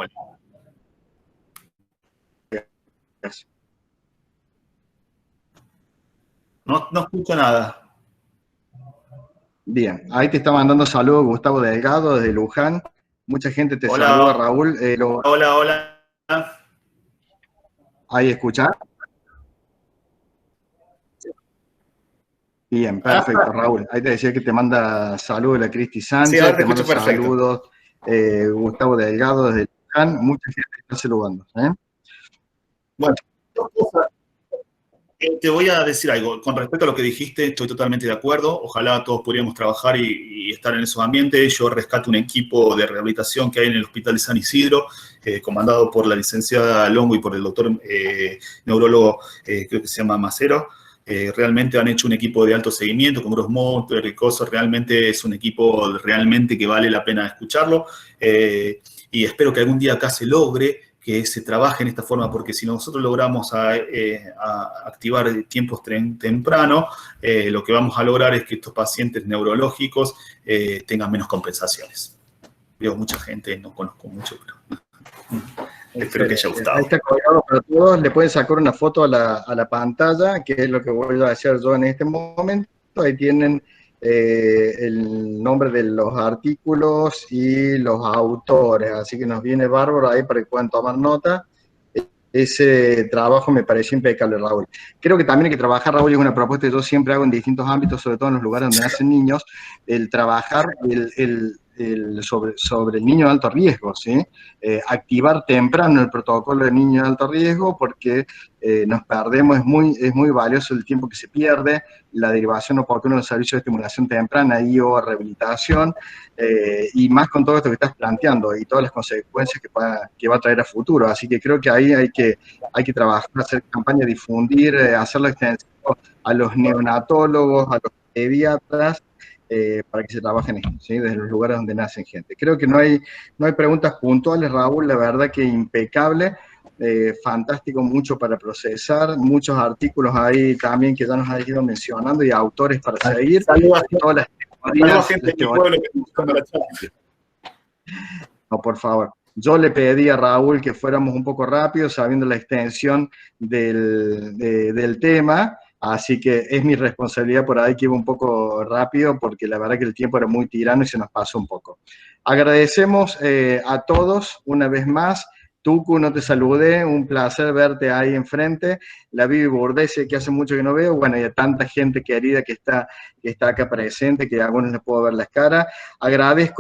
No escucho nada. Bien, ahí te está mandando saludos Gustavo Delgado desde Luján. Mucha gente te Hola. saluda, Raúl. Hola. ¿Ahí escuchás? Bien, perfecto, Raúl. Ahí te decía que te manda saludos la Cristi Sí, Sánchez, ahora te te manda escucho perfecto. saludos Gustavo Delgado desde Luján. Mucha gente te está saludando. Bueno, te voy a decir algo. Con respecto a lo que dijiste, estoy totalmente de acuerdo. Ojalá todos pudiéramos trabajar y estar en esos ambientes. Yo rescato un equipo de rehabilitación que hay en el Hospital de San Isidro, comandado por la licenciada Longo y por el doctor neurólogo, creo que se llama Macero. Realmente han hecho un equipo de alto seguimiento con Gross Motor y cosas. Realmente es un equipo realmente que vale la pena escucharlo. Y espero que algún día acá se logre que se trabaje en esta forma, porque si nosotros logramos a activar tiempos temprano, lo que vamos a lograr es que estos pacientes neurológicos tengan menos compensaciones. Veo mucha gente, no conozco mucho, pero espero que haya gustado. Ahí está colgado para todos. Le pueden sacar una foto a la pantalla, que es lo que voy a hacer yo en este momento. Ahí tienen el nombre de los artículos y los autores, así que nos viene bárbaro ahí para que puedan tomar nota. Ese trabajo me pareció impecable, Raúl. Creo que también hay que trabajar, Raúl, es una propuesta que yo siempre hago en distintos ámbitos, sobre todo en los lugares donde nacen niños, el trabajar sobre el niño de alto riesgo, ¿sí? Activar temprano el protocolo de niño de alto riesgo, porque nos perdemos, es muy valioso el tiempo que se pierde, la derivación oportuna de los servicios de estimulación temprana, IO, rehabilitación, y más con todo esto que estás planteando y todas las consecuencias que va a traer a futuro. Así que creo que ahí hay que trabajar, hacer campaña, difundir, hacerlo extensivo a los neonatólogos, a los pediatras, para que se trabajen esto, ¿sí? Desde los lugares donde nacen gente. Creo que no hay preguntas puntuales, Raúl, la verdad que impecable, fantástico, mucho para procesar, muchos artículos ahí también que ya nos has ido mencionando y autores para seguir. Saludos todas las a gente de mi pueblo que está buscando la charla. No, por favor. Yo le pedí a Raúl que fuéramos un poco rápidos, sabiendo la extensión del tema, así que es mi responsabilidad por ahí que iba un poco rápido, porque la verdad que el tiempo era muy tirano y se nos pasó un poco. Agradecemos a todos una vez más. Tucu, no te saludé, un placer verte ahí enfrente. La Vivi Burdese, que hace mucho que no veo, bueno, y a tanta gente querida que está acá presente, que a algunos les puedo ver las caras. Agradezco